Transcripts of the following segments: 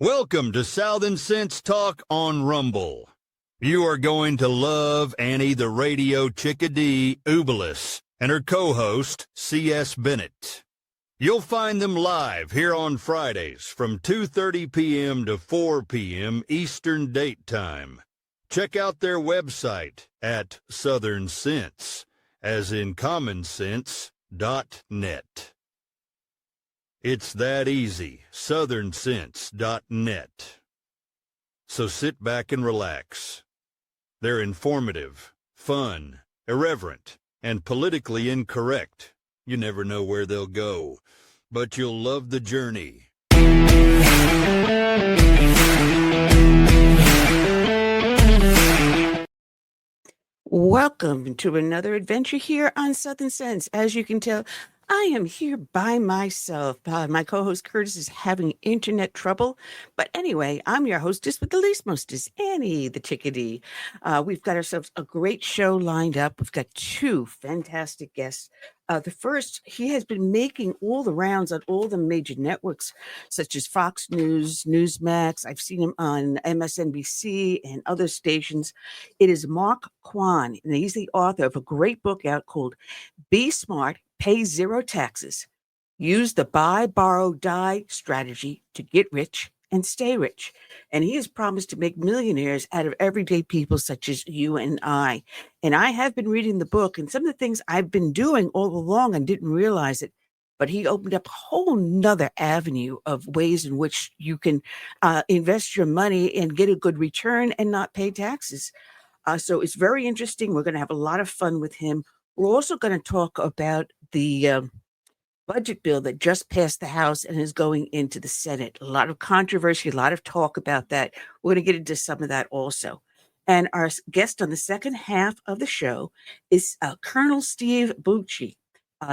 Welcome to Southern Sense Talk on Rumble. You are going to love Annie the Radio Chickadee Ubelis and her co-host, C.S. Bennett. You'll find them live here on Fridays from 2:30 p.m. to 4 p.m. Eastern Date Time. Check out their website at Southern Sense, as in commonsense.net. It's that easy, southernsense.net. So sit back and relax. They're informative, fun, irreverent, and politically incorrect. You never know where they'll go, but you'll love the journey. Welcome to another adventure here on Southern Sense. As you can tell, I am here by myself. My co-host Curtis is having internet trouble. But anyway, I'm your hostess with the least mostest, Annie the Chickadee. We've got ourselves a great show lined up. We've got two fantastic guests. The first, he has been making all the rounds on all the major networks, such as Fox News, Newsmax. I've seen him on MSNBC and other stations. It is Mark Kwan, and he's the author of a great book out called Be Smart, Pay Zero Taxes. Use the buy, borrow, die strategy to get rich and stay rich. And he has promised to make millionaires out of everyday people such as you and I. And I have been reading the book, and some of the things I've been doing all along and didn't realize it, but he opened up a whole nother avenue of ways in which you can invest your money and get a good return and not pay taxes. So it's very interesting. We're going to have a lot of fun with him. We're also going to talk about the budget bill that just passed the House and is going into the Senate. A lot of controversy, a lot of talk about that. We're going to get into some of that also. And our guest on the second half of the show is Colonel Steve Bucci.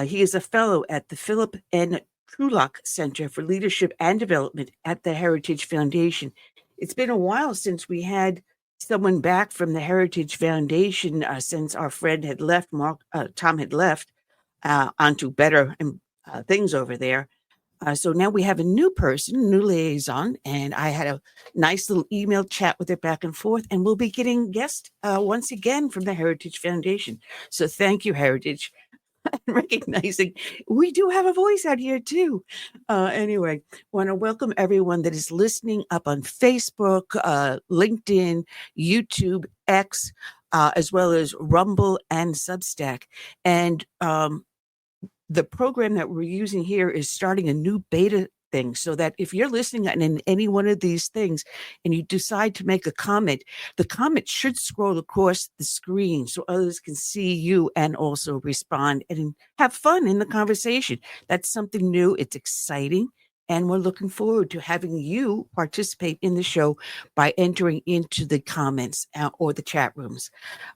He is a fellow at the Philip N. Trulock Center for Leadership and Development at the Heritage Foundation. It's been a while since we had someone back from the Heritage Foundation since our friend had left, Tom had left onto better things over there. So now we have a new person, a new liaison, and I had a nice little email chat with her back and forth, and we'll be getting guests once again from the Heritage Foundation. So thank you, Heritage. Recognizing we do have a voice out here too. Anyway, want to welcome everyone that is listening up on Facebook, LinkedIn, YouTube, X, as well as Rumble and Substack. And the program that we're using here is starting a new beta thing, so that if you're listening in any one of these things and you decide to make a comment, the comment should scroll across the screen so others can see you and also respond and have fun in the conversation. That's something new. It's exciting. And we're looking forward to having you participate in the show by entering into the comments or the chat rooms.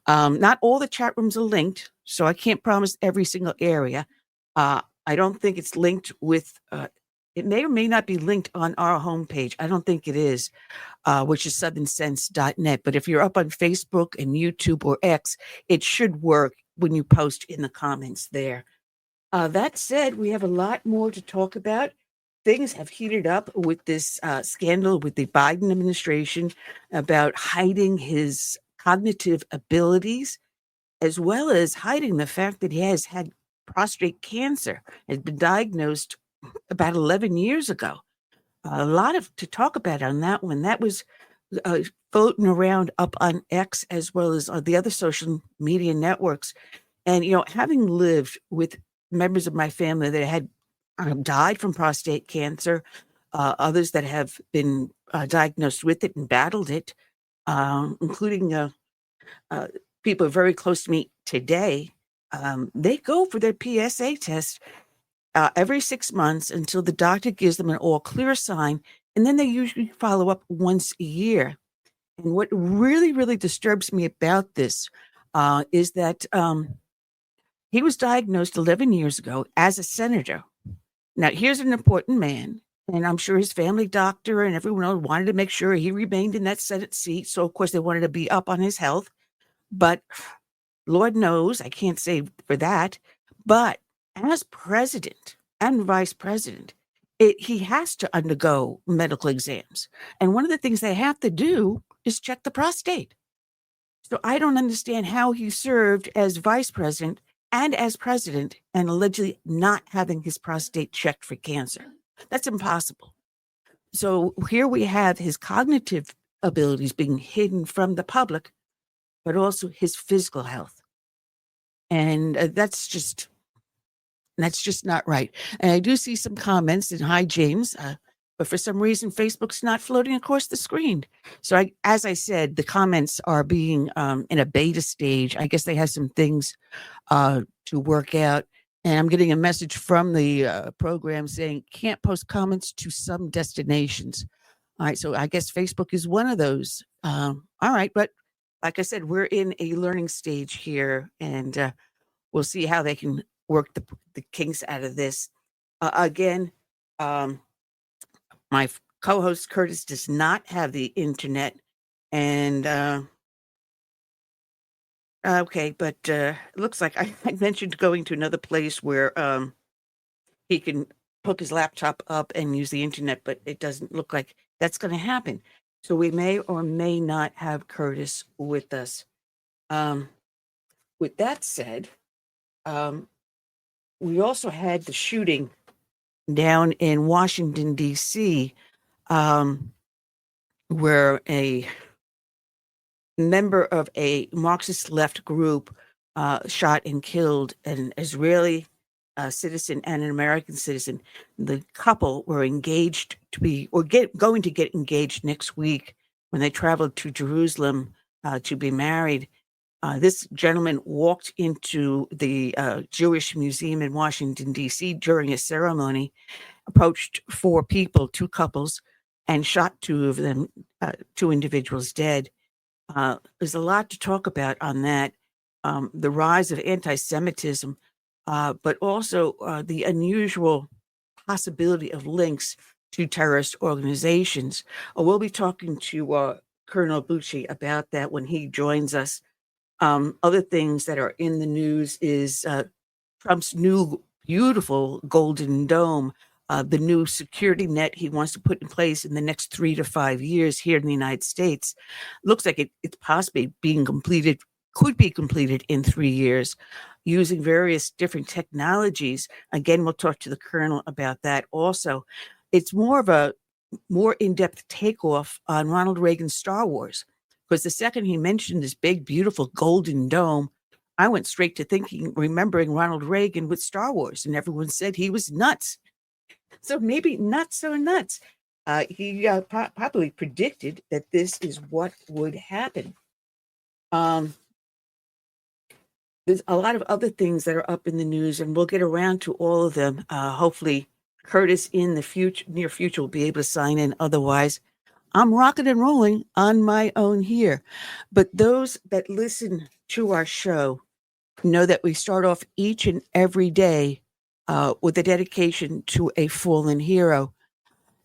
Not all the chat rooms are linked, so I can't promise every single area. I don't think it's linked with it may or may not be linked on our homepage. I don't think it is, which is southernsense.net. But if you're up on Facebook and YouTube or X, it should work when you post in the comments there. That said, we have a lot more to talk about. Things have heated up with this scandal with the Biden administration about hiding his cognitive abilities, as well as hiding the fact that he has had prostate cancer, has been diagnosed about 11 years ago. A lot to talk about on that one. That was floating around up on X as well as the other social media networks. And, having lived with members of my family that had died from prostate cancer, others that have been diagnosed with it and battled it, including people very close to me today, they go for their PSA test every 6 months until the doctor gives them an all clear sign. And then they usually follow up once a year. And what really, really disturbs me about this is that he was diagnosed 11 years ago as a senator. Now, here's an important man, and I'm sure his family doctor and everyone else wanted to make sure he remained in that Senate seat. So, of course, they wanted to be up on his health. But Lord knows, I can't say for that. But as president and vice president, he has to undergo medical exams. And one of the things they have to do is check the prostate. So I don't understand how he served as vice president and as president and allegedly not having his prostate checked for cancer. That's impossible. So here we have his cognitive abilities being hidden from the public, but also his physical health. And that's just not right. And I do see some comments, and hi, James, but for some reason, Facebook's not floating across the screen. So as I said, the comments are being in a beta stage. I guess they have some things to work out. And I'm getting a message from the program saying can't post comments to some destinations. All right, so I guess Facebook is one of those. All right, but like I said, we're in a learning stage here, and we'll see how they can work the kinks out of this. Again, my co-host Curtis does not have the internet, and okay, but it looks like I mentioned going to another place where he can hook his laptop up and use the internet, but it doesn't look like that's going to happen. So we may or may not have Curtis with us. With that said, we also had the shooting down in Washington, D.C., where a member of a Marxist left group shot and killed an Israeli citizen and an American citizen. The couple were engaged to be, or going to get engaged next week when they traveled to Jerusalem to be married. This gentleman walked into the Jewish Museum in Washington, D.C. during a ceremony, approached four people, two couples, and shot two of them, two individuals dead. There's a lot to talk about on that. The rise of anti-Semitism, but also the unusual possibility of links to terrorist organizations. We'll be talking to Colonel Bucci about that when he joins us. Other things that are in the news is Trump's new beautiful Golden Dome, the new security net he wants to put in place in the next 3 to 5 years here in the United States. Looks like it's possibly could be completed in 3 years using various different technologies. Again, we'll talk to the Colonel about that also. It's more of a more in-depth takeoff on Ronald Reagan's Star Wars. Because the second he mentioned this big, beautiful Golden Dome, I went straight to remembering Ronald Reagan with Star Wars, and everyone said he was nuts. So maybe not so nuts. He probably predicted that this is what would happen. There's a lot of other things that are up in the news, and we'll get around to all of them. Hopefully, Curtis in the near future will be able to sign in. Otherwise, I'm rocking and rolling on my own here. But those that listen to our show know that we start off each and every day with a dedication to a fallen hero.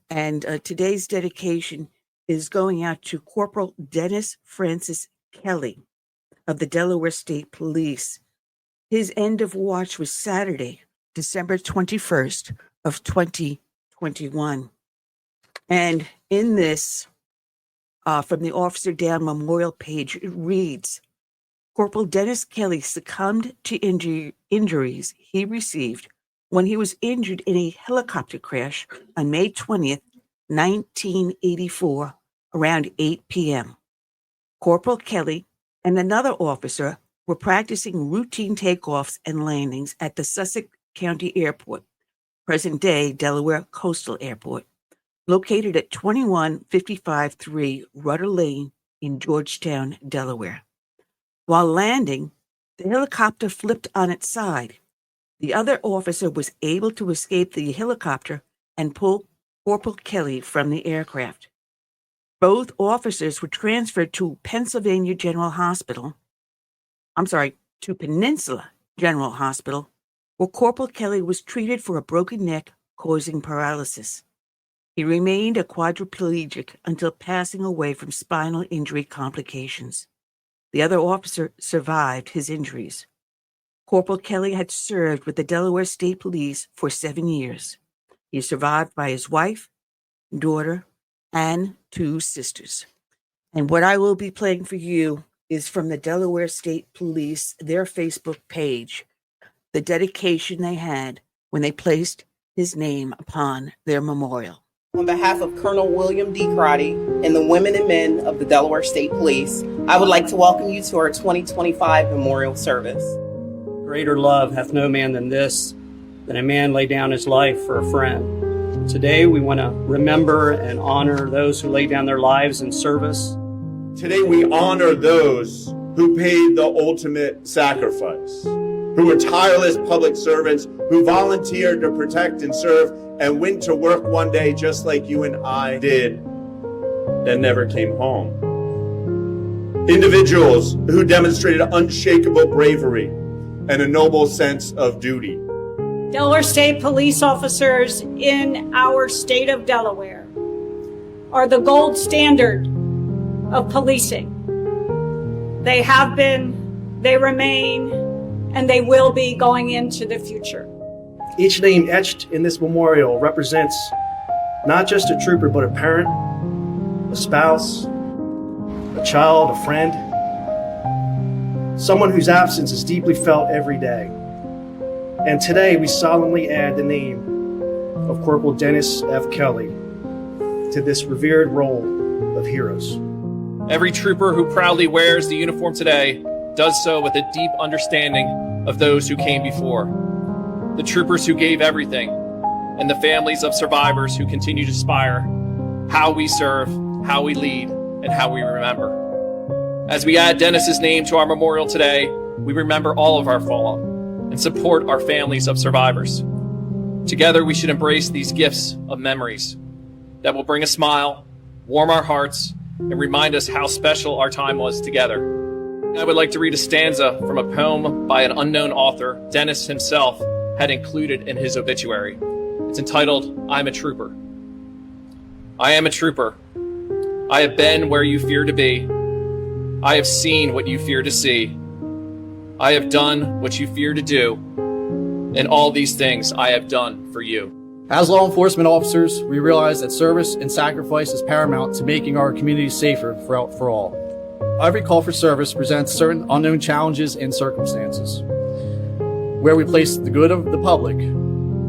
And today's dedication is going out to Corporal Dennis Francis Kelly of the Delaware State Police. His end of watch was Saturday, December 21st of 2021. And in this, from the Officer Down Memorial page, it reads, Corporal Dennis Kelly succumbed to injuries he received when he was injured in a helicopter crash on May 20th, 1984, around 8 p.m. Corporal Kelly and another officer were practicing routine takeoffs and landings at the Sussex County Airport, present-day Delaware Coastal Airport, located at 21553 Rudder Lane in Georgetown, Delaware. While landing, the helicopter flipped on its side. The other officer was able to escape the helicopter and pull Corporal Kelly from the aircraft. Both officers were transferred to Peninsula General Hospital, where Corporal Kelly was treated for a broken neck causing paralysis. He remained a quadriplegic until passing away from spinal injury complications. The other officer survived his injuries. Corporal Kelly had served with the Delaware State Police for 7 years. He's survived by his wife, daughter, and 2 sisters. And what I will be playing for you is from the Delaware State Police, their Facebook page, the dedication they had when they placed his name upon their memorial. On behalf of Colonel William D. Crotty and the women and men of the Delaware State Police, I would like to welcome you to our 2025 memorial service. Greater love hath no man than this, than a man lay down his life for a friend. Today we want to remember and honor those who lay down their lives in service. Today we honor those who paid the ultimate sacrifice, who were tireless public servants, who volunteered to protect and serve and went to work one day just like you and I did and never came home. Individuals who demonstrated unshakable bravery and a noble sense of duty. Delaware State police officers in our state of Delaware are the gold standard of policing. They have been, they remain, and they will be going into the future. Each name etched in this memorial represents not just a trooper, but a parent, a spouse, a child, a friend, someone whose absence is deeply felt every day. And today we solemnly add the name of Corporal Dennis F. Kelly to this revered roll of heroes. Every trooper who proudly wears the uniform today does so with a deep understanding of those who came before. The troopers who gave everything, and the families of survivors who continue to inspire how we serve, how we lead, and how we remember. As we add Dennis's name to our memorial today, we remember all of our fallen and support our families of survivors. Together, we should embrace these gifts of memories that will bring a smile, warm our hearts, and remind us how special our time was together. I would like to read a stanza from a poem by an unknown author Dennis himself had included in his obituary. It's entitled, I'm a Trooper. I am a trooper. I have been where you fear to be. I have seen what you fear to see. I have done what you fear to do. And all these things I have done for you. As law enforcement officers, we realize that service and sacrifice is paramount to making our communities safer for all. Every call for service presents certain unknown challenges and circumstances, where we place the good of the public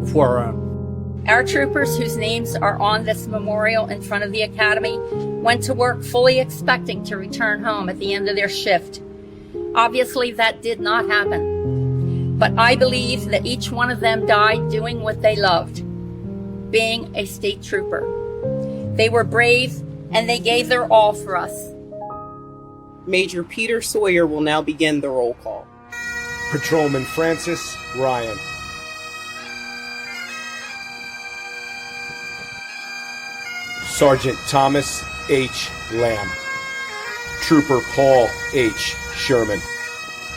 before our own. Our troopers, whose names are on this memorial in front of the academy, went to work fully expecting to return home at the end of their shift. Obviously, that did not happen. But I believe that each one of them died doing what they loved, being a state trooper. They were brave, and they gave their all for us. Major Peter Sawyer will now begin the roll call. Patrolman Francis Ryan. Sergeant Thomas H. Lamb. Trooper Paul H. Sherman.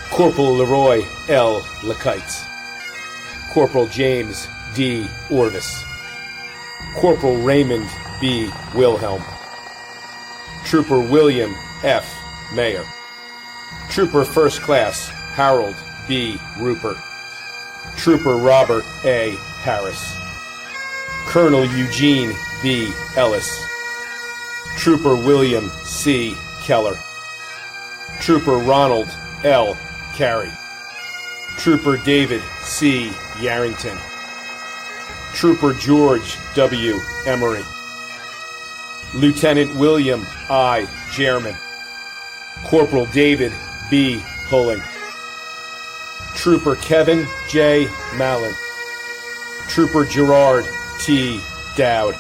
Corporal Leroy L. Lakites. Corporal James D. Orvis. Corporal Raymond B. Wilhelm. Trooper William F. Mayer. Trooper First Class Harold B. Rupert. Trooper Robert A. Harris. Colonel Eugene B. Ellis. Trooper William C. Keller. Trooper Ronald L. Carey. Trooper David C. Yarrington. Trooper George W. Emery. Lieutenant William I. Jerman. Corporal David B. Pulling. Trooper Kevin J. Mallon. Trooper Gerard T. Dowd.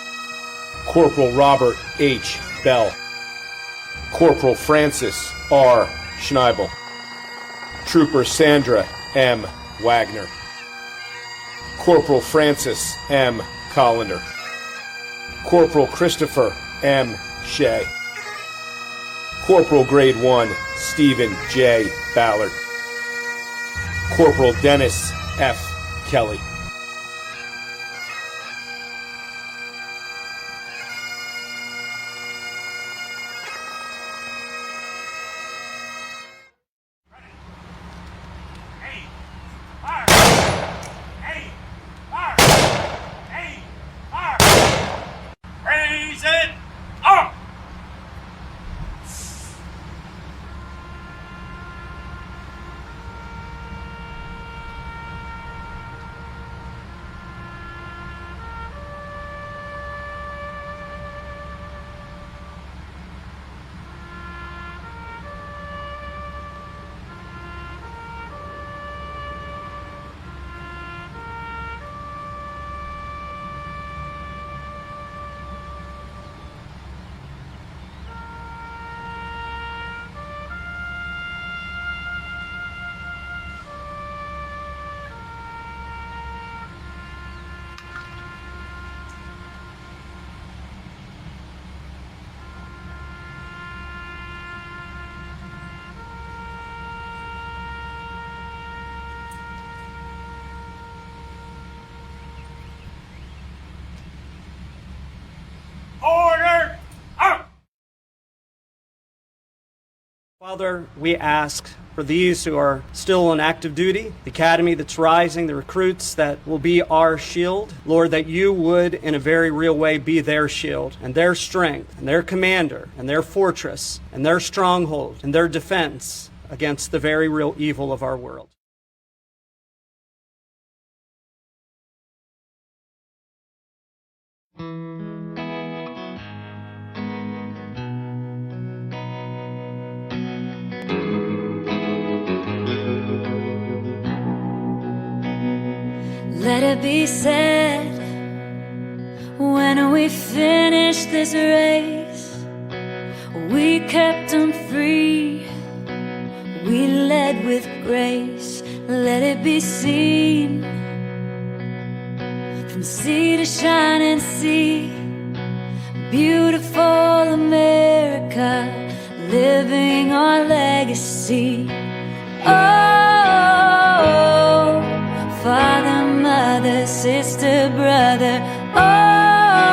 Corporal Robert H. Bell. Corporal Francis R. Schneibel. Trooper Sandra M. Wagner. Corporal Francis M. Collender. Corporal Christopher M. Shea. Corporal Grade 1 Stephen J. Ballard. Corporal Dennis F. Kelly. Father, we ask for these who are still on active duty, the academy that's rising, the recruits that will be our shield. Lord, that you would, in a very real way, be their shield and their strength and their commander and their fortress and their stronghold and their defense against the very real evil of our world. Let it be said, when we finish this race, we kept them free, we led with grace. Let it be seen, from sea to shining sea, beautiful America, living our legacy. Oh, Father, Mother, sister, brother, oh,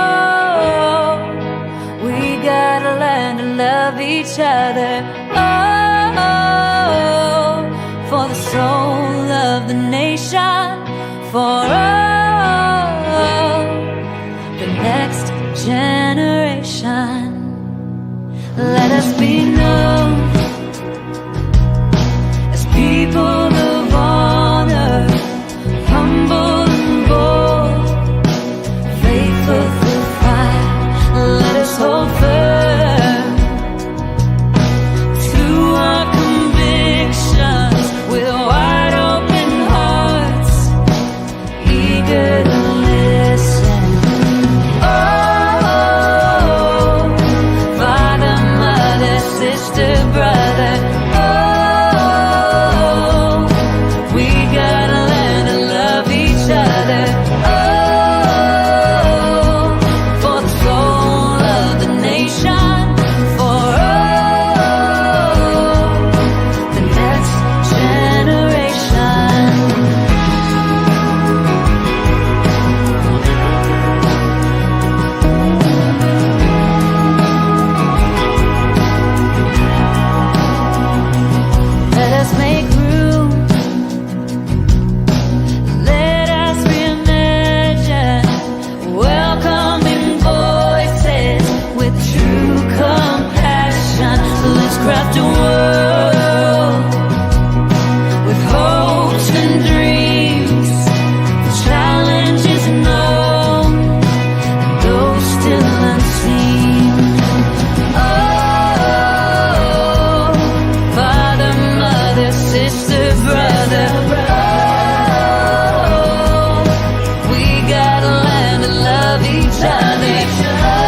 we gotta learn to love each other. Oh, for the soul of the nation, for the next generation. Let us be known as people of honor, humble and bold, faithful through fire. Let us hold firm to our convictions with wide open hearts, eager to listen. Oh, Father, Mother, sister, brother, oh, we gotta learn to love each other. Oh, for the soul of the nation, for the next generation. Let us make room. Let us reimagine, welcoming voices with true compassion. Let's craft a world with hopes and dreams, challenges known, and those still unseen. Oh, Father, Mother, sister, brother, oh, we gotta learn to love each other. Oh,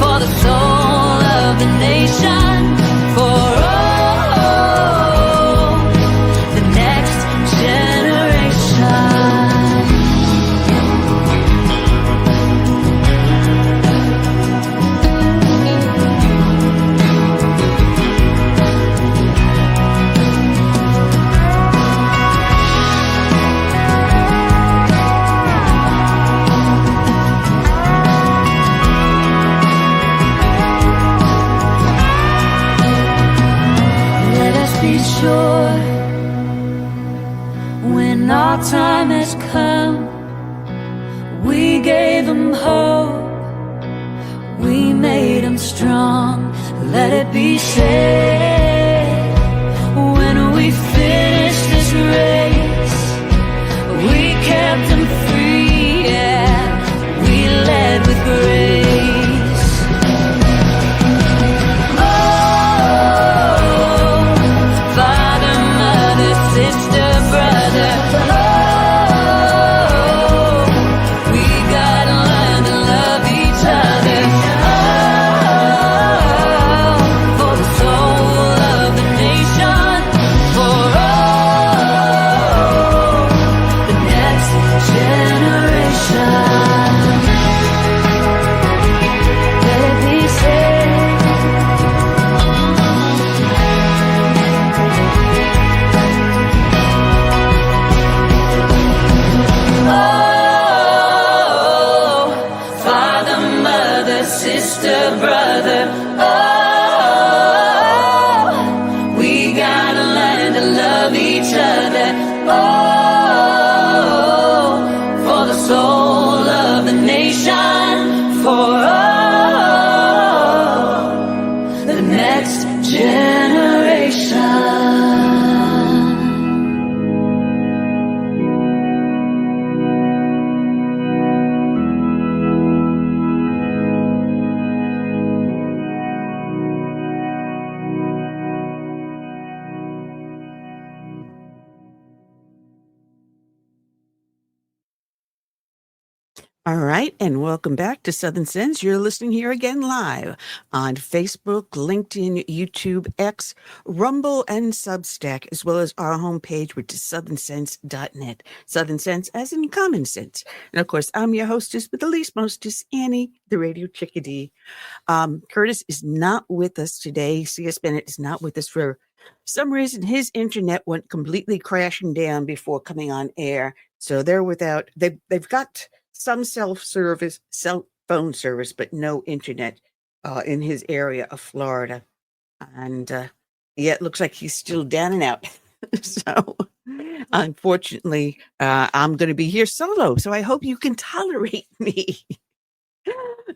for the soul of the nation, for the next generation. Let us be sure, when our time has come, we gave them hope, we made them strong. Let it be said, when we finish this race, we kept them free, yeah, we led with grace. Oh, Father, Mother, sister, brother, oh, we gotta learn to love each other. Oh, for the soul of the nation, for the next generation. All right, and welcome back to Southern Sense. You're listening here again live on Facebook, LinkedIn, YouTube, X, Rumble, and Substack, as well as our homepage, which is southernsense.net. Southern Sense as in common sense. And of course, I'm your hostess with the least mostest, Annie, the radio chickadee. Curtis is not with us today. C.S. Bennett is not with us for some reason. His internet went completely crashing down before coming on air. So they're without, they've got some cell phone service, but no internet in his area of Florida. And yeah, it looks like he's still down and out. So unfortunately, I'm going to be here solo. So I hope you can tolerate me.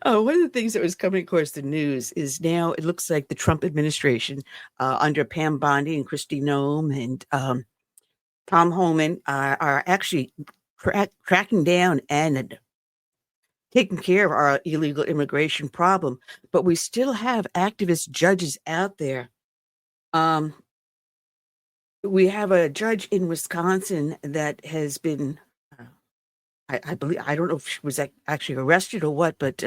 One of the things that was coming across the news is now it looks like the Trump administration under Pam Bondi and Kristi Noem and Tom Homan are actually tracking down and taking care of our illegal immigration problem, but we still have activist judges out there. We have a judge in Wisconsin that has been, I believe, I don't know if she was actually arrested or what, but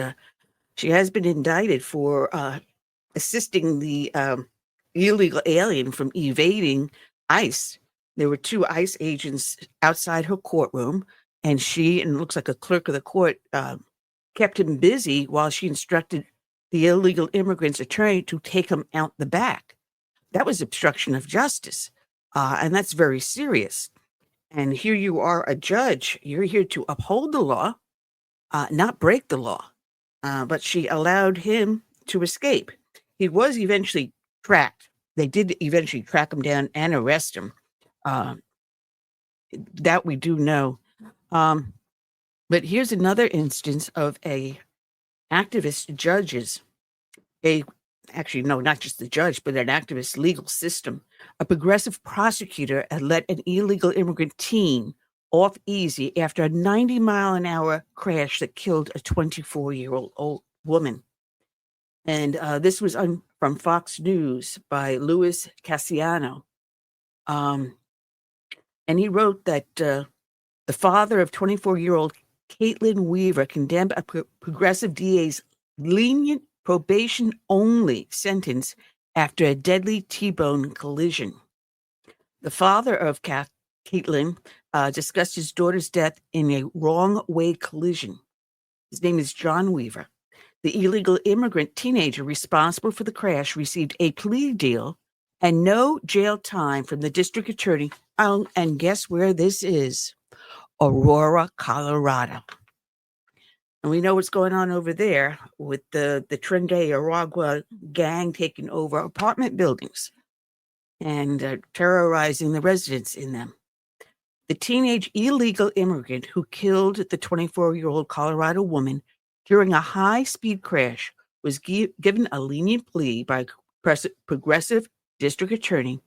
she has been indicted for assisting the illegal alien from evading ICE. There were 2 ICE agents outside her courtroom, and she, and it looks like a clerk of the court, kept him busy while she instructed the illegal immigrant's attorney to take him out the back. That was obstruction of justice, and that's very serious. And here you are, a judge. You're here to uphold the law, not break the law. But she allowed him to escape. He was eventually tracked. They did eventually track him down and arrest him. That we do know. But here's another instance of a activist judges, actually, no, not just the judge, but an activist legal system. A progressive prosecutor had let an illegal immigrant teen off easy after a 90-mile-an-hour crash that killed a 24-year-old woman. And this was from Fox News by Louis Cassiano. And he wrote that the father of 24-year-old Caitlin Weaver condemned a progressive DA's lenient probation-only sentence after a deadly T-bone collision. The father of Caitlin discussed his daughter's death in a wrong-way collision. His name is John Weaver. The illegal immigrant teenager responsible for the crash received a plea deal and no jail time from the district attorney. And guess where this is? Aurora, Colorado. And we know what's going on over there with the Trinidad Aragua gang taking over apartment buildings and terrorizing the residents in them. The teenage illegal immigrant who killed the 24-year-old Colorado woman during a high-speed crash was given a lenient plea by progressive district attorney,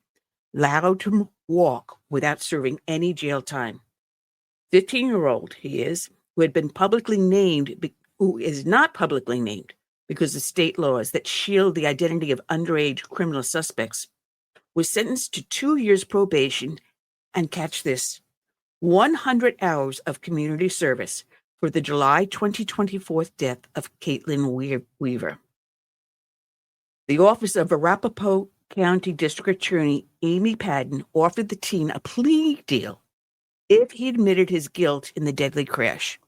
allowed to walk without serving any jail time. 15-year-old he is, who had been publicly named, who is not publicly named because of state laws that shield the identity of underage criminal suspects, was sentenced to 2 years probation and, catch this, 100 hours of community service for the July 2024 death of Caitlin Weaver. The office of Arapahoe County District Attorney Amy Padden offered the teen a plea deal if he admitted his guilt in the deadly crash.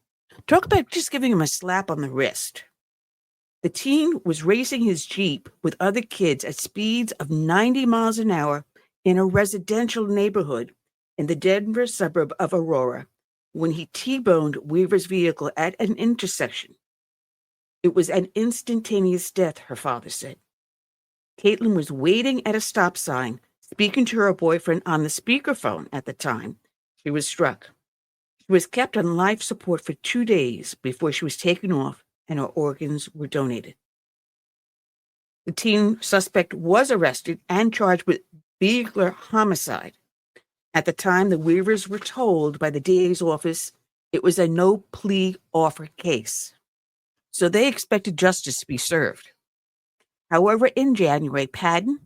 Talk about just giving him a slap on the wrist. The teen was racing his Jeep with other kids at speeds of 90 miles an hour in a residential neighborhood in the Denver suburb of Aurora when he T-boned Weaver's vehicle at an intersection. It was an instantaneous death, her father said. Caitlin was waiting at a stop sign, speaking to her boyfriend on the speakerphone at the time she was struck. She was kept on life support for 2 days before she was taken off and her organs were donated. The teen suspect was arrested and charged with vehicular homicide. At the time, the Weavers were told by the DA's office it was a no plea offer case, so they expected justice to be served. However, in January, Padden,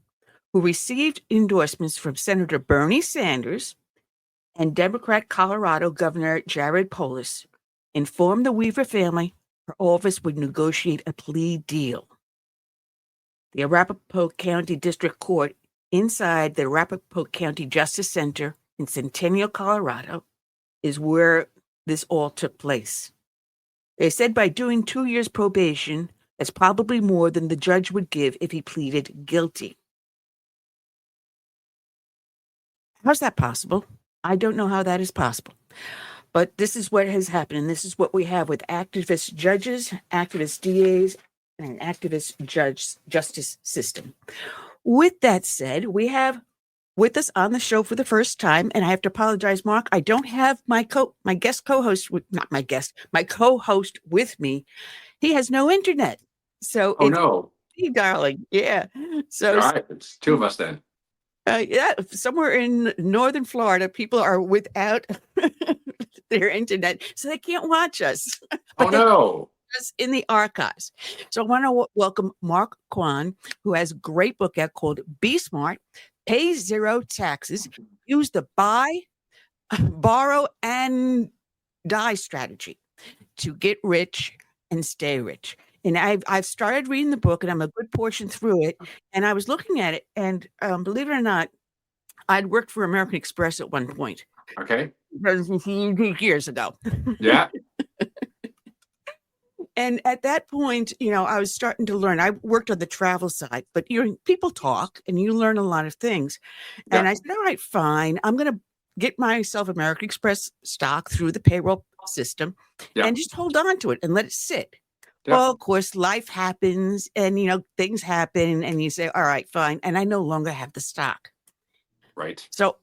who received endorsements from Senator Bernie Sanders and Democrat Colorado Governor Jared Polis, informed the Weaver family her office would negotiate a plea deal. The Arapahoe County District Court inside the Arapahoe County Justice Center in Centennial, Colorado, is where this all took place. They said by doing 2 years probation, that's probably more than the judge would give if he pleaded guilty. How's that possible? I don't know how that is possible. But this is what has happened, and this is what we have with activist judges, activist DAs, and an activist justice system. With that said, we have with us on the show for the first time, and I have to apologize, Mark, I don't have my co-host with me. He has no internet. So Oh no. Me, darling. Yeah. So All right, it's two of us then. yeah, somewhere in northern Florida, people are without their internet, so they can't watch us. Oh no. Us in the archives. So I want to welcome Mark Kwan, who has a great book out called Be Smart, Pay Zero Taxes, Use the Buy, Borrow, and Die strategy to get rich and stay rich. And I've started reading the book, and I'm a good portion through it. And I was looking at it, and believe it or not, I'd worked for American Express at one point. Okay. Years ago. Yeah. And at that point, I was starting to learn. I worked on the travel side, but people talk and you learn a lot of things. Yeah. And I said, all right, fine. I'm going to get myself American Express stock through the payroll system and just hold on to it and let it sit. Yeah. Well, of course, life happens and, things happen and you say, all right, fine. And I no longer have the stock. Right. So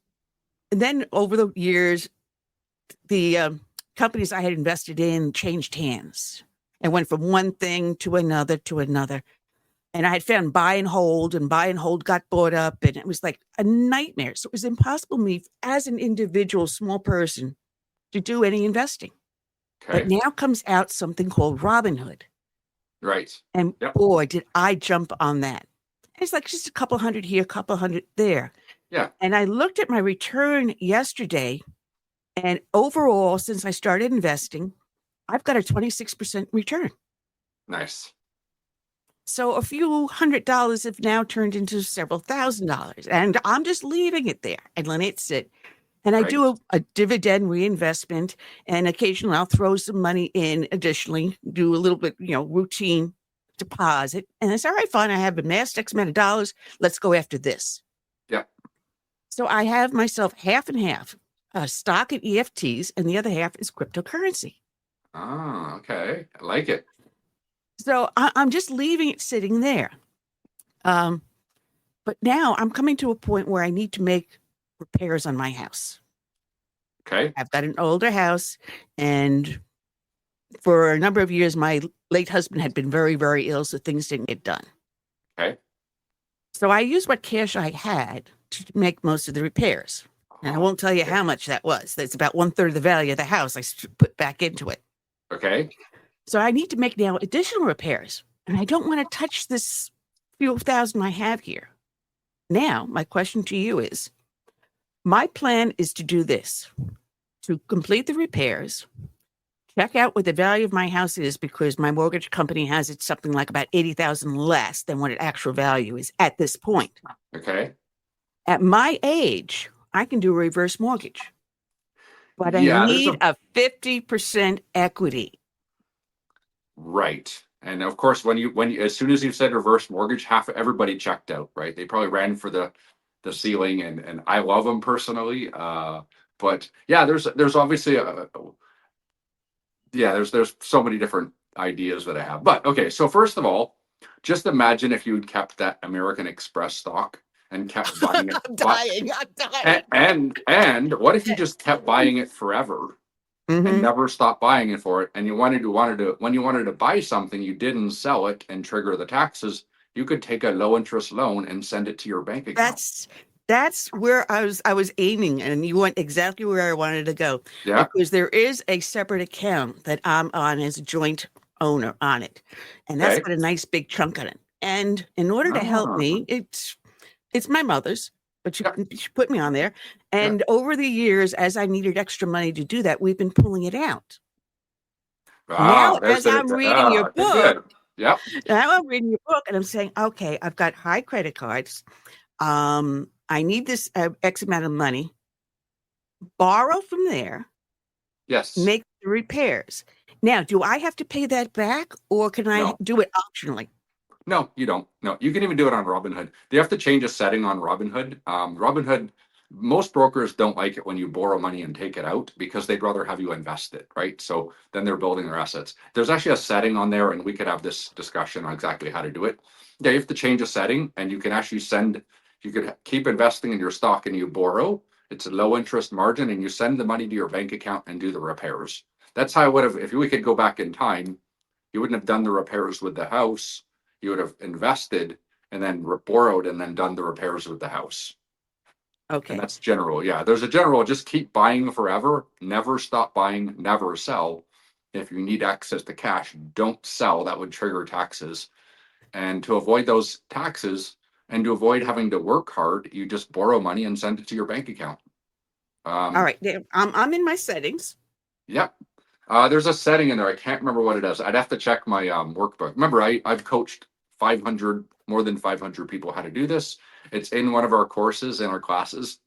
then over the years, the companies I had invested in changed hands and went from one thing to another to another. And I had found buy and hold got bought up and it was like a nightmare. So it was impossible for me as an individual, small person to do any investing. Okay. But now comes out something called Robinhood. Right. And boy, did I jump on that. It's like just a couple hundred here, a couple hundred there. Yeah. And I looked at my return yesterday, and overall, since I started investing, I've got a 26% return. Nice. So a few $100s have now turned into several $1,000s, and I'm just leaving it there and letting it sit. And I do a dividend reinvestment, and occasionally I'll throw some money in additionally, do a little bit, routine deposit. And it's all right, fine. I have amassed X amount of dollars. Let's go after this. Yeah. So I have myself half and half, stock and EFTs, and the other half is cryptocurrency. Ah, okay. I like it. So I'm just leaving it sitting there. But now I'm coming to a point where I need to make repairs on my house. Okay. I've got an older house, and for a number of years, my late husband had been very, very ill, so things didn't get done. Okay. So I used what cash I had to make most of the repairs. And I won't tell you how much that was. That's about 1/3 of the value of the house I put back into it. Okay. So I need to make now additional repairs, and I don't want to touch this few thousand I have here. Now, my question to you is, my plan is to do this, to complete the repairs, check out what the value of my house is, because my mortgage company has it something like about $80,000 less than what its actual value is at this point. Okay. At my age, I can do a reverse mortgage, but I need a 50% equity. Right. And of course, when you as soon as you said reverse mortgage, half everybody checked out, right? They probably ran for the ceiling, and I love them personally. But yeah, there's obviously there's so many different ideas that I have. But okay, so first of all, just imagine if you'd kept that American Express stock and kept buying it. I'm dying. And what if you just kept buying it forever? Mm-hmm. And never stopped buying it for it, and you wanted to buy something, you didn't sell it and trigger the taxes, you could take a low interest loan and send it to your bank account. That's where I was aiming, and you went exactly where I wanted to go. Yeah. Because there is a separate account that I'm on as a joint owner on it, and that's got a nice big chunk on it. And in order to help me, it's my mother's, but she put me on there. And over the years, as I needed extra money to do that, we've been pulling it out. Now, There's as I'm reading your good, book, good. Yep. now I'm reading your book and I'm saying, okay, I've got high credit cards. I need this X amount of money. Borrow from there. Yes. Make the repairs. Now, do I have to pay that back or can I No. do it optionally? No, you don't. No, you can even do it on Robinhood. You have to change a setting on Robinhood. Robinhood, most brokers don't like it when you borrow money and take it out because they'd rather have you invest it, right? So then they're building their assets. There's actually a setting on there, and we could have this discussion on exactly how to do it. Yeah, you have to change a setting, and you can actually you could keep investing in your stock and you borrow. It's a low interest margin, and you send the money to your bank account and do the repairs. That's how I would have, if we could go back in time, you wouldn't have done the repairs with the house. You would have invested and then borrowed and then done the repairs with the house. Okay. And that's general. Yeah, there's a general, just keep buying forever. Never stop buying, never sell. If you need access to cash, don't sell. That would trigger taxes. And to avoid those taxes and to avoid having to work hard, you just borrow money and send it to your bank account. All right. I'm in my settings. Yep. There's a setting in there. I can't remember what it is. I'd have to check my workbook. Remember, I've coached more than 500 people how to do this. It's in one of our courses in our classes.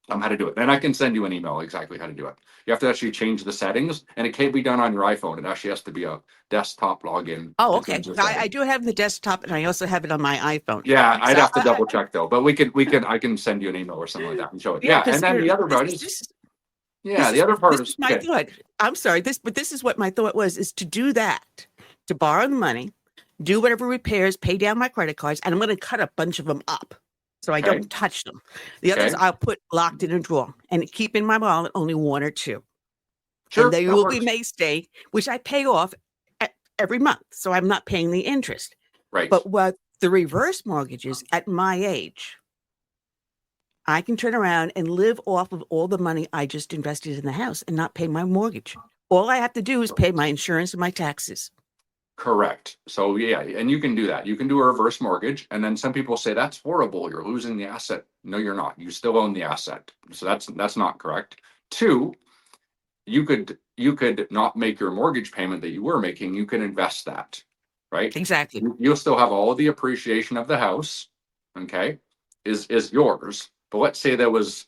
How to do it. And I can send you an email exactly how to do it. You have to actually change the settings, and it can't be done on your iPhone. It actually has to be a desktop login. Oh, okay. I do have the desktop, and I also have it on my iPhone. Yeah, I'd have to double check though. But I can send you an email or something like that and show it. Yeah, and then the other part is. Yeah, the other part is my thought. I'm sorry, but this is what my thought was: is to do that, to borrow the money, do whatever repairs, pay down my credit cards, and I'm going to cut a bunch of them up so I don't touch them. The others I'll put locked in a drawer and keep in my wallet only one or two. Sure, and they will be mainstay, which I pay off every month, so I'm not paying the interest. Right. But what the reverse mortgages at my age, I can turn around and live off of all the money I just invested in the house and not pay my mortgage. All I have to do is pay my insurance and my taxes. Correct. So yeah, and you can do that. You can do a reverse mortgage, and then some people say that's horrible. You're losing the asset. No, you're not. You still own the asset. So that's not correct. Two, you could not make your mortgage payment that you were making. You can invest that, right? Exactly. You'll still have all the appreciation of the house. Okay, is yours. But let's say it was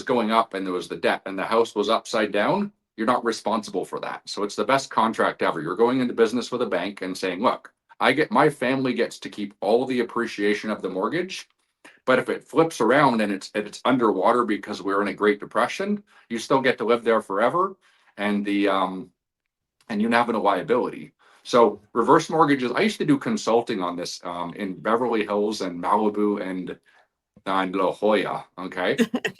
going up and there was the debt and the house was upside down. You're not responsible for that. So it's the best contract ever. You're going into business with a bank and saying, look, my family gets to keep all the appreciation of the mortgage. But if it flips around and it's underwater because we're in a Great Depression, you still get to live there forever. And and you have no liability. So reverse mortgages, I used to do consulting on this in Beverly Hills and Malibu and La Jolla. Okay.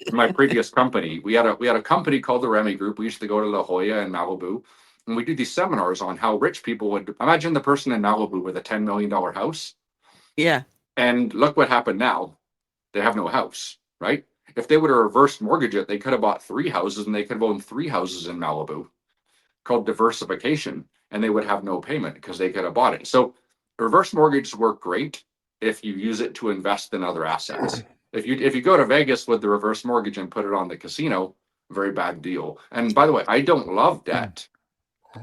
In my previous company, we had a company called the Remy Group. We used to go to La Jolla and Malibu, and we do these seminars on how rich people would imagine the person in Malibu with a $10 million house. Yeah. And look what happened now. They have no house, right? If they would have reverse mortgaged it, they could have bought 3 houses and they could have owned 3 houses in Malibu, called diversification, and they would have no payment because they could have bought it. So reverse mortgages work great if you use it to invest in other assets. If you go to Vegas with the reverse mortgage and put it on the casino, very bad deal. And by the way, I don't love debt.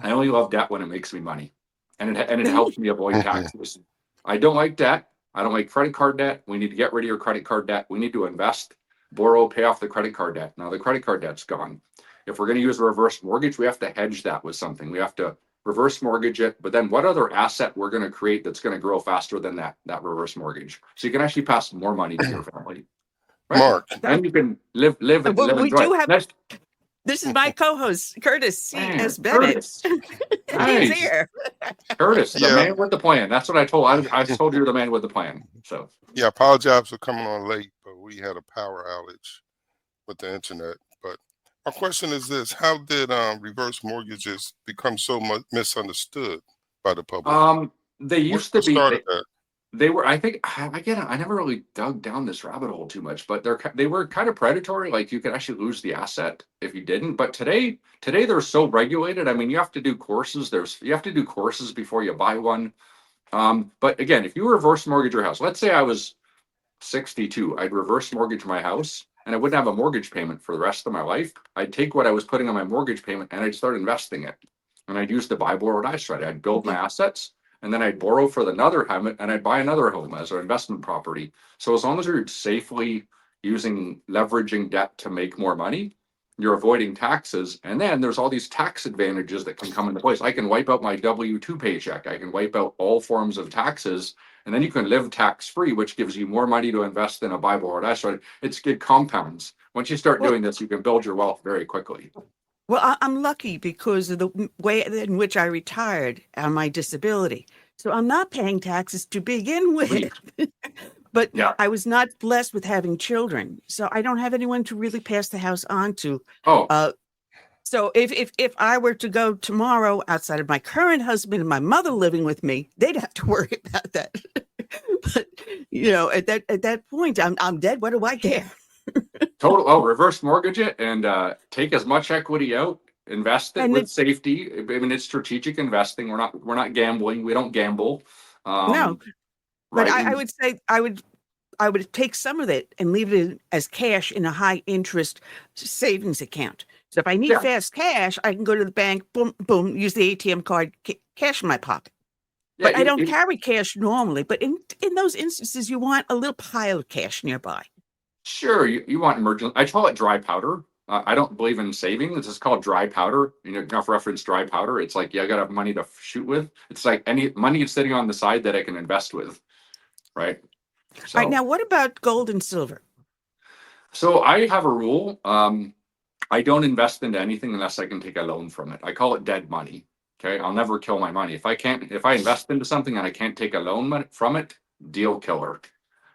I only love debt when it makes me money, and it helps me avoid taxes. I don't like debt. I don't like credit card debt. We need to get rid of your credit card debt. We need to invest, borrow, pay off the credit card debt. Now the credit card debt's gone. If we're going to use a reverse mortgage, we have to hedge that with something. We have to reverse mortgage it, but then what other asset we're going to create that's going to grow faster than that reverse mortgage? So you can actually pass more money to your family, right? Mark, and you can live and enjoy. This is my co-host, Curtis C.S. Bennett. Curtis. Nice. He's here. Curtis, the man with the plan. That's what I told. I told you the man with the plan. So yeah, I apologize for coming on late, but we had a power outage with the internet. But my question is this: how did reverse mortgages become so much misunderstood by the public? They used to be. They were. I think. Again, I never really dug down this rabbit hole too much, but they were kind of predatory. Like you could actually lose the asset if you didn't. But today they're so regulated. I mean, you have to do courses. You have to do courses before you buy one. But again, if you reverse mortgage your house, let's say I was 62, I'd reverse mortgage my house, and I wouldn't have a mortgage payment for the rest of my life. I'd take what I was putting on my mortgage payment and I'd start investing it. and I'd use the buy, borrow, die strategy. I'd build my assets, and then I'd borrow for another home, and I'd buy another home as an investment property. So as long as you're safely leveraging debt to make more money, you're avoiding taxes. And then there's all these tax advantages that can come into place. I can wipe out my W-2 paycheck. I can wipe out all forms of taxes, and then you can live tax-free, which gives you more money to invest in a buy, borrow, die strategy. It's good compounds. Once you start doing this, you can build your wealth very quickly. Well, I'm lucky because of the way in which I retired on my disability. So I'm not paying taxes to begin with. But yeah. I was not blessed with having children. So I don't have anyone to really pass the house on to. Oh. So if I were to go tomorrow outside of my current husband and my mother living with me, they'd have to worry about that. But at that point, I'm dead. What do I care? Reverse mortgage it and take as much equity out, invest it with safety. I mean, it's strategic investing. We're not gambling. We don't gamble. No, but right? I would say I would take some of it and leave it as cash in a high interest savings account. So if I need fast cash, I can go to the bank, boom, boom, use the ATM card, cash in my pocket. But I don't carry cash normally. But in those instances, you want a little pile of cash nearby. Sure, you want emergency. I call it dry powder. I don't believe in saving. This is called dry powder. Enough reference dry powder. It's like, I got to have money to shoot with. It's like any money sitting on the side that I can invest with. Right. So, all right. Now, what about gold and silver? So I have a rule. I don't invest into anything unless I can take a loan from it. I call it dead money. Okay. I'll never kill my money. If I invest into something and I can't take a loan from it, deal killer.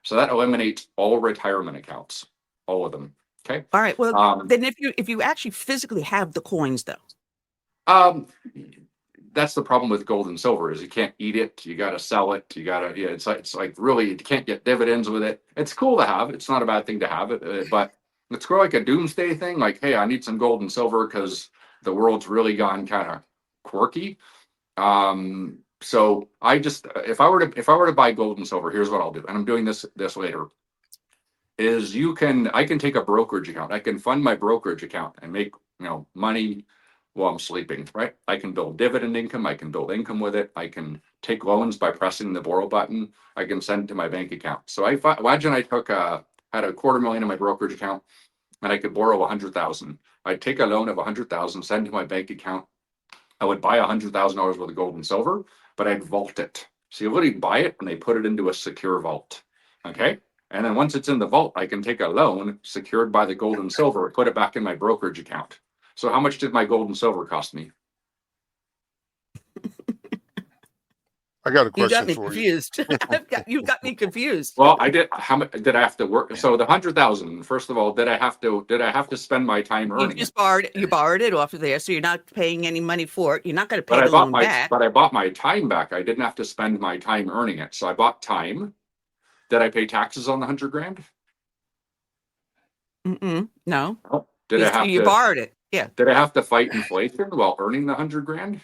So that eliminates all retirement accounts, all of them. Okay. All right. Well, then if you actually physically have the coins, though. That's the problem with gold and silver is you can't eat it. You got to sell it. You got to, it's like really, you can't get dividends with it. It's cool to have. It's not a bad thing to have it, but it's more like a doomsday thing. Like, hey, I need some gold and silver because the world's really gone kind of quirky. So I just, if I were to buy gold and silver, here's what I'll do. And I'm doing this later is I can take a brokerage account. I can fund my brokerage account and make, money while I'm sleeping, right? I can build dividend income. I can build income with it. I can take loans by pressing the borrow button. I can send it to my bank account. So imagine I had $250,000 in my brokerage account and I could borrow 100,000. I'd take a loan of 100,000, send to my bank account. I would buy $100,000 worth of gold and silver, but I'd vault it. So you literally buy it and they put it into a secure vault. Okay. And then once it's in the vault, I can take a loan secured by the gold and silver, put it back in my brokerage account. So how much did my gold and silver cost me? I got a question you got me for confused. You got me confused. Well, I did. How much did I have to work? So the 100,000. First of all, did I have to spend my time earning? You borrowed it off of there, so you're not paying any money for it. You're not going to pay the loan back. But I bought my time back. I didn't have to spend my time earning it. So I bought time. Did I pay taxes on the $100,000? No. Oh, you borrowed it? Yeah. Did I have to fight inflation while earning the $100,000?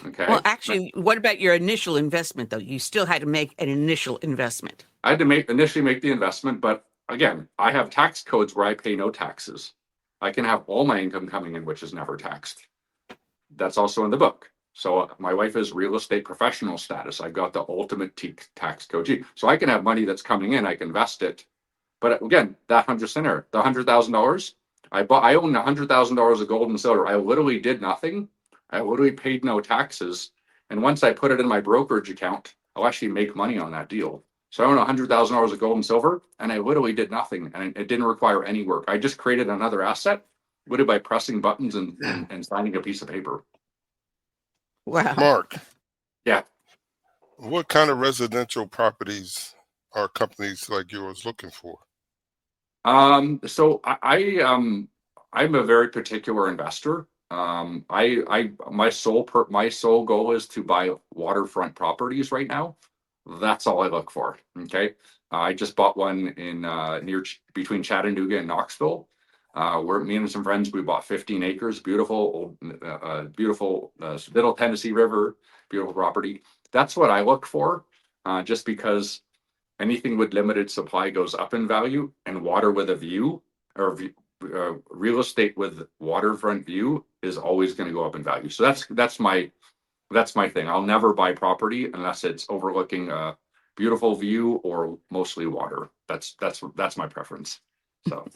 Okay. Well, actually, what about your initial investment, though? You still had to make an initial investment. I had to initially make the investment, but again, I have tax codes where I pay no taxes. I can have all my income coming in, which is never taxed. That's also in the book. So my wife is real estate professional status. I've got the ultimate tax code. So I can have money that's coming in. I can invest it. But again, that $100,000, I own $100,000 of gold and silver. I literally did nothing. I literally paid no taxes. And once I put it in my brokerage account, I'll actually make money on that deal. So I own $100,000 of gold and silver, and I literally did nothing. And it didn't require any work. I just created another asset, literally by pressing buttons and signing a piece of paper. Wow. Mark. Yeah. What kind of residential properties are companies like yours looking for? So I'm a very particular investor. My sole goal is to buy waterfront properties right now. That's all I look for. Okay. I just bought one in between Chattanooga and Knoxville. Where me and some friends, we bought 15 acres, beautiful Middle Tennessee River, beautiful property. That's what I look for, just because anything with limited supply goes up in value, and water with a view or real estate with waterfront view is always going to go up in value. So that's my thing. I'll never buy property unless it's overlooking a beautiful view or mostly water. That's my preference. So.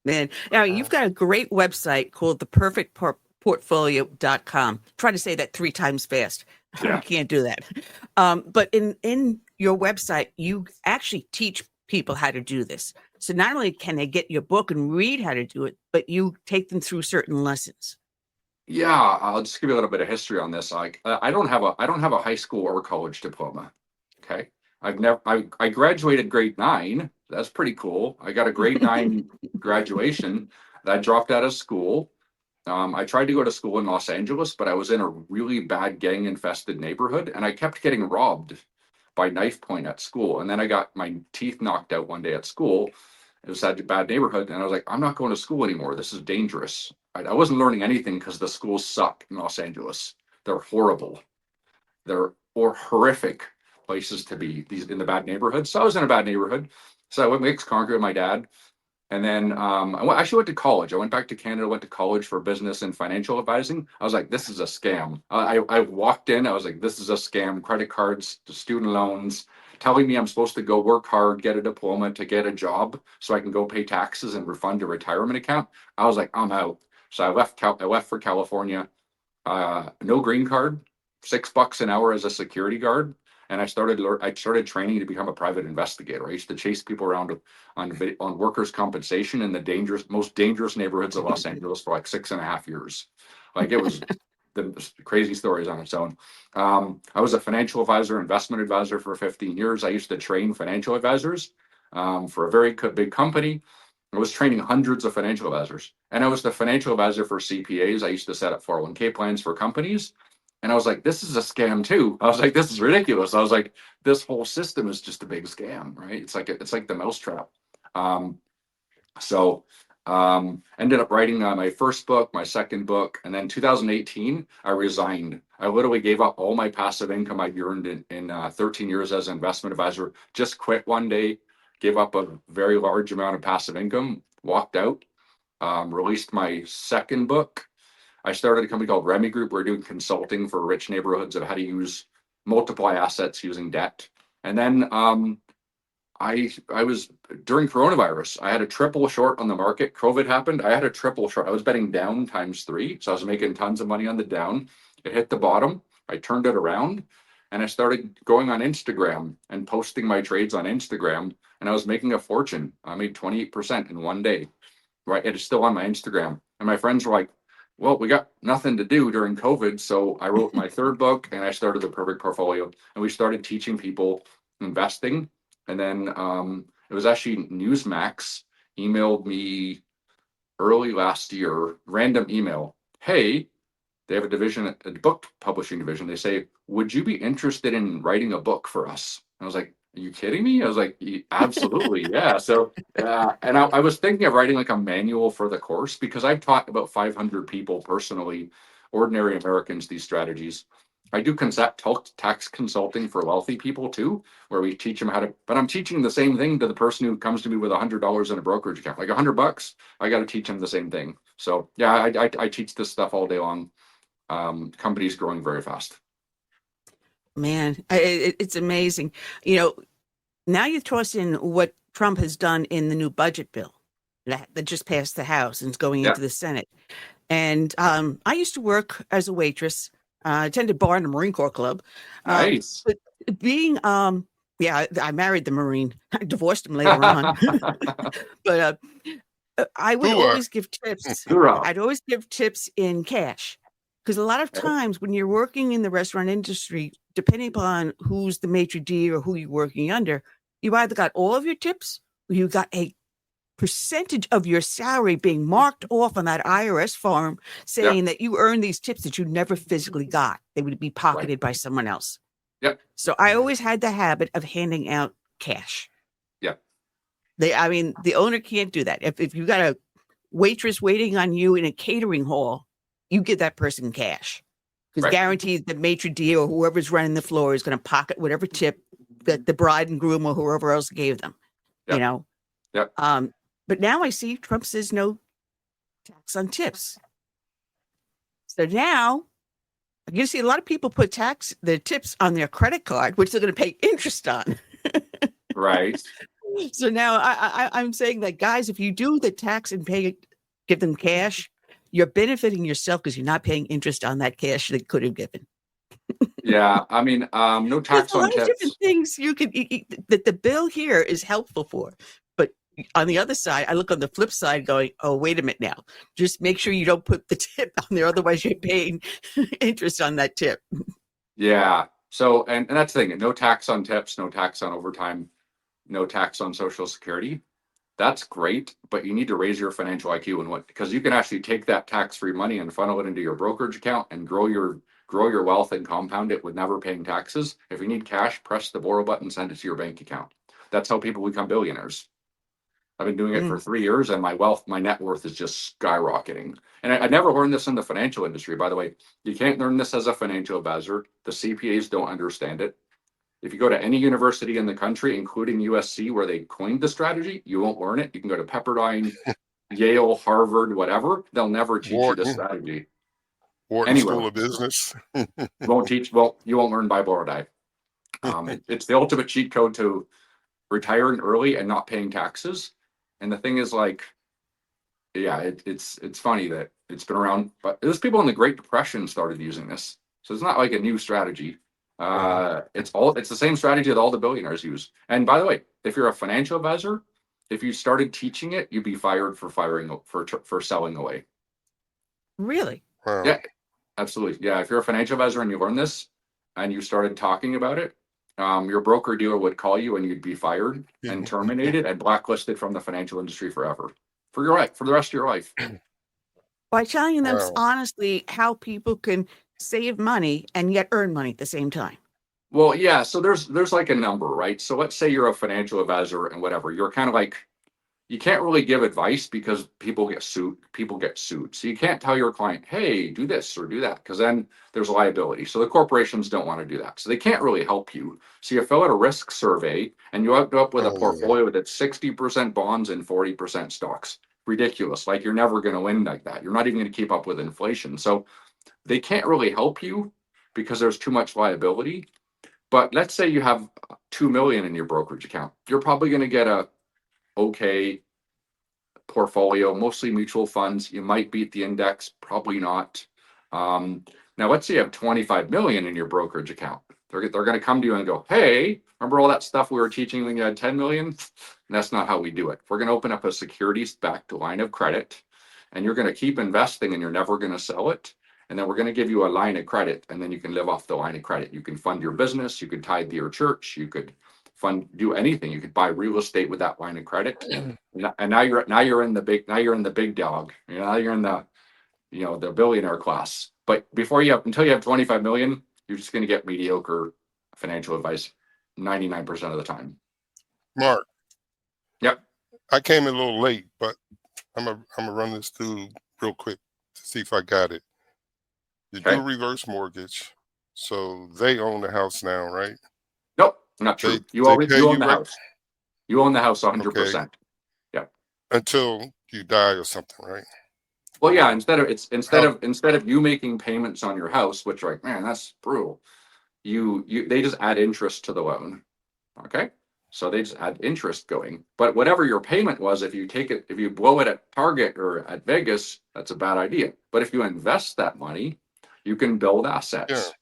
Man, now you've got a great website called theperfectportfolio.com. Try to say that 3 times fast. Yeah. I can't do that. But in your website, you actually teach people how to do this. So not only can they get your book and read how to do it, but you take them through certain lessons. Yeah, I'll just give you a little bit of history on this. Like, I don't have a high school or college diploma. Okay, I graduated grade 9. That's pretty cool. I got a grade 9 graduation. I dropped out of school. I tried to go to school in Los Angeles, but I was in a really bad gang infested neighborhood, and I kept getting robbed by knife point at school. And then I got my teeth knocked out one day at school. It was a bad neighborhood, and I was like, I'm not going to school anymore. This is dangerous. I wasn't learning anything because the schools suck in Los Angeles. They're horrible. They're horrific places to be, these in the bad neighborhoods. So I was in a bad neighborhood. So I went mixed concrete with my dad. And then I actually went to college. I went back to Canada, went to college for business and financial advising. I was like, this is a scam. I walked in, I was like, this is a scam. Credit cards, student loans, telling me I'm supposed to go work hard, get a diploma to get a job so I can go pay taxes and refund a retirement account. I was like, I'm out. So I left for California, no green card, $6 an hour as a security guard. And I started training to become a private investigator. I used to chase people around on workers' compensation in the most dangerous neighborhoods of Los Angeles for like 6.5 years. Like, it was the crazy stories on its own. I was a financial advisor, investment advisor for 15 years. I used to train financial advisors for a very big company. I was training hundreds of financial advisors, and I was the financial advisor for CPAs. I used to set up 401k plans for companies. And I was like, this is a scam too. I was like, this is ridiculous. I was like, this whole system is just a big scam, right? It's like the mousetrap. Ended up writing my first book, my second book, and then 2018, I resigned. I literally gave up all my passive income I'd earned in 13 years as an investment advisor. Just quit one day, gave up a very large amount of passive income, walked out, released my second book. I started a company called Remy Group. We're doing consulting for rich neighborhoods of how to multiply assets using debt. And then I was, during coronavirus, I had a triple short on the market. COVID happened. I had a triple short. I was betting down ×3. So I was making tons of money on the down. It hit the bottom. I turned it around, and I started going on Instagram and posting my trades on Instagram. And I was making a fortune. I made 28% in one day. Right. It is still on my Instagram. And my friends were like, well, we got nothing to do during COVID. So I wrote my third book, and I started The Perfect Portfolio, and we started teaching people investing. And then it was actually Newsmax emailed me early last year, random email. Hey, they have a book publishing division. They say, would you be interested in writing a book for us? And I was like, are you kidding me? I was like, absolutely, yeah. So, and I was thinking of writing like a manual for the course, because I've taught about 500 people personally, ordinary Americans, these strategies. I do tax consulting for wealthy people too, where we teach them how to, but I'm teaching the same thing to the person who comes to me with $100 in a brokerage account, like $100. I got to teach them the same thing. So yeah, I teach this stuff all day long. Companies growing very fast. Man, it's amazing. Now you've tossed in what Trump has done in the new budget bill that just passed the House and is going into the Senate. And I used to work as a waitress. I attended bar in the Marine Corps Club. Nice. But being, I married the Marine. I divorced him later on. But I would always give tips. I'd always give tips in cash. Because a lot of times when you're working in the restaurant industry, depending upon who's the maitre d' or who you're working under, you either got all of your tips or you got a percentage of your salary being marked off on that IRS form saying that you earned these tips that you never physically got. They would be pocketed by someone else. Yep. So I always had the habit of handing out cash. Yep. The owner can't do that. If you got a waitress waiting on you in a catering hall, you give that person cash, because guaranteed the maitre d' or whoever's running the floor is going to pocket whatever tip that the bride and groom or whoever else gave them. But But now I see Trump says no tax on tips. So now you see a lot of people put the tips on their credit card, which they're going to pay interest on. Right. So now I'm saying that, guys, if you do the tax and give them cash, you're benefiting yourself because you're not paying interest on that cash they could have given. Yeah, I mean, no tax There's a on lot of tips. different things you can that the bill here is helpful for. But on the other side, I look on the flip side going, oh, wait a minute now. Just make sure you don't put the tip on there. Otherwise, you're paying interest on that tip. Yeah. So, and that's the thing, no tax on tips, no tax on overtime, no tax on Social Security. That's great, but you need to raise your financial IQ and because you can actually take that tax-free money and funnel it into your brokerage account and grow your wealth and compound it with never paying taxes. If you need cash, press the borrow button, send it to your bank account. That's how people become billionaires. I've been doing it for 3 years, and my net worth is just skyrocketing. And I never learned this in the financial industry, by the way. You can't learn this as a financial advisor. The CPAs don't understand it. If you go to any university in the country, including USC, where they coined the strategy, you won't learn it. You can go to Pepperdine, Yale, Harvard, whatever. They'll never teach you the strategy. Wharton School of Business. Won't teach. Well, you won't learn Bible or die. It's the ultimate cheat code to retiring early and not paying taxes. And the thing is, like, yeah, it's funny that it's been around, but there's people in the Great Depression started using this, so it's not like a new strategy. It's the same strategy that all the billionaires use. And by the way, if you're a financial advisor, if you started teaching it, you'd be fired for selling away. Really? Wow. Yeah, absolutely. Yeah, if you're a financial advisor and you learn this and you started talking about it, your broker dealer would call you and you'd be fired and terminated and blacklisted from the financial industry forever for the rest of your life. By telling them honestly how people can save money and yet earn money at the same time. Well, yeah. So there's like a number, right? So let's say you're a financial advisor and whatever. You're kind of like, you can't really give advice because people get sued. So you can't tell your client, hey, do this or do that, because then there's liability. So the corporations don't want to do that. So they can't really help you. So you fill out a risk survey and you end up with a portfolio that's 60% bonds and 40% stocks. Ridiculous. Like, you're never going to win like that. You're not even going to keep up with inflation. So they can't really help you because there's too much liability. But let's say you have $2 million in your brokerage account. You're probably going to get a okay portfolio, mostly mutual funds. You might beat the index, probably not. Now, let's say you have 25 million in your brokerage account. They're going to come to you and go, hey, remember all that stuff we were teaching when you had 10 million? And that's not how we do it. We're going to open up a securities-backed line of credit, and you're going to keep investing and you're never going to sell it. And then we're going to give you a line of credit, and then you can live off the line of credit. You can fund your business. You could tithe to your church. You could do anything. You could buy real estate with that line of credit. And now you're in the big dog. Now you're in the billionaire class. But until you have 25 million, you're just going to get mediocre financial advice 99% of the time. Mark. Yep. I came in a little late, but I'm gonna run this through real quick to see if I got it. You do a reverse mortgage, so they own the house now, right? Nope, not true. You own the house. You own the house 100%. Okay. Yeah. Until you die or something, right? Well, yeah. Instead of you making payments on your house, which are like, man, that's brutal. They just add interest to the loan. Okay. So they just add interest going. But whatever your payment was, if you blow it at Target or at Vegas, that's a bad idea. But if you invest that money, you can build assets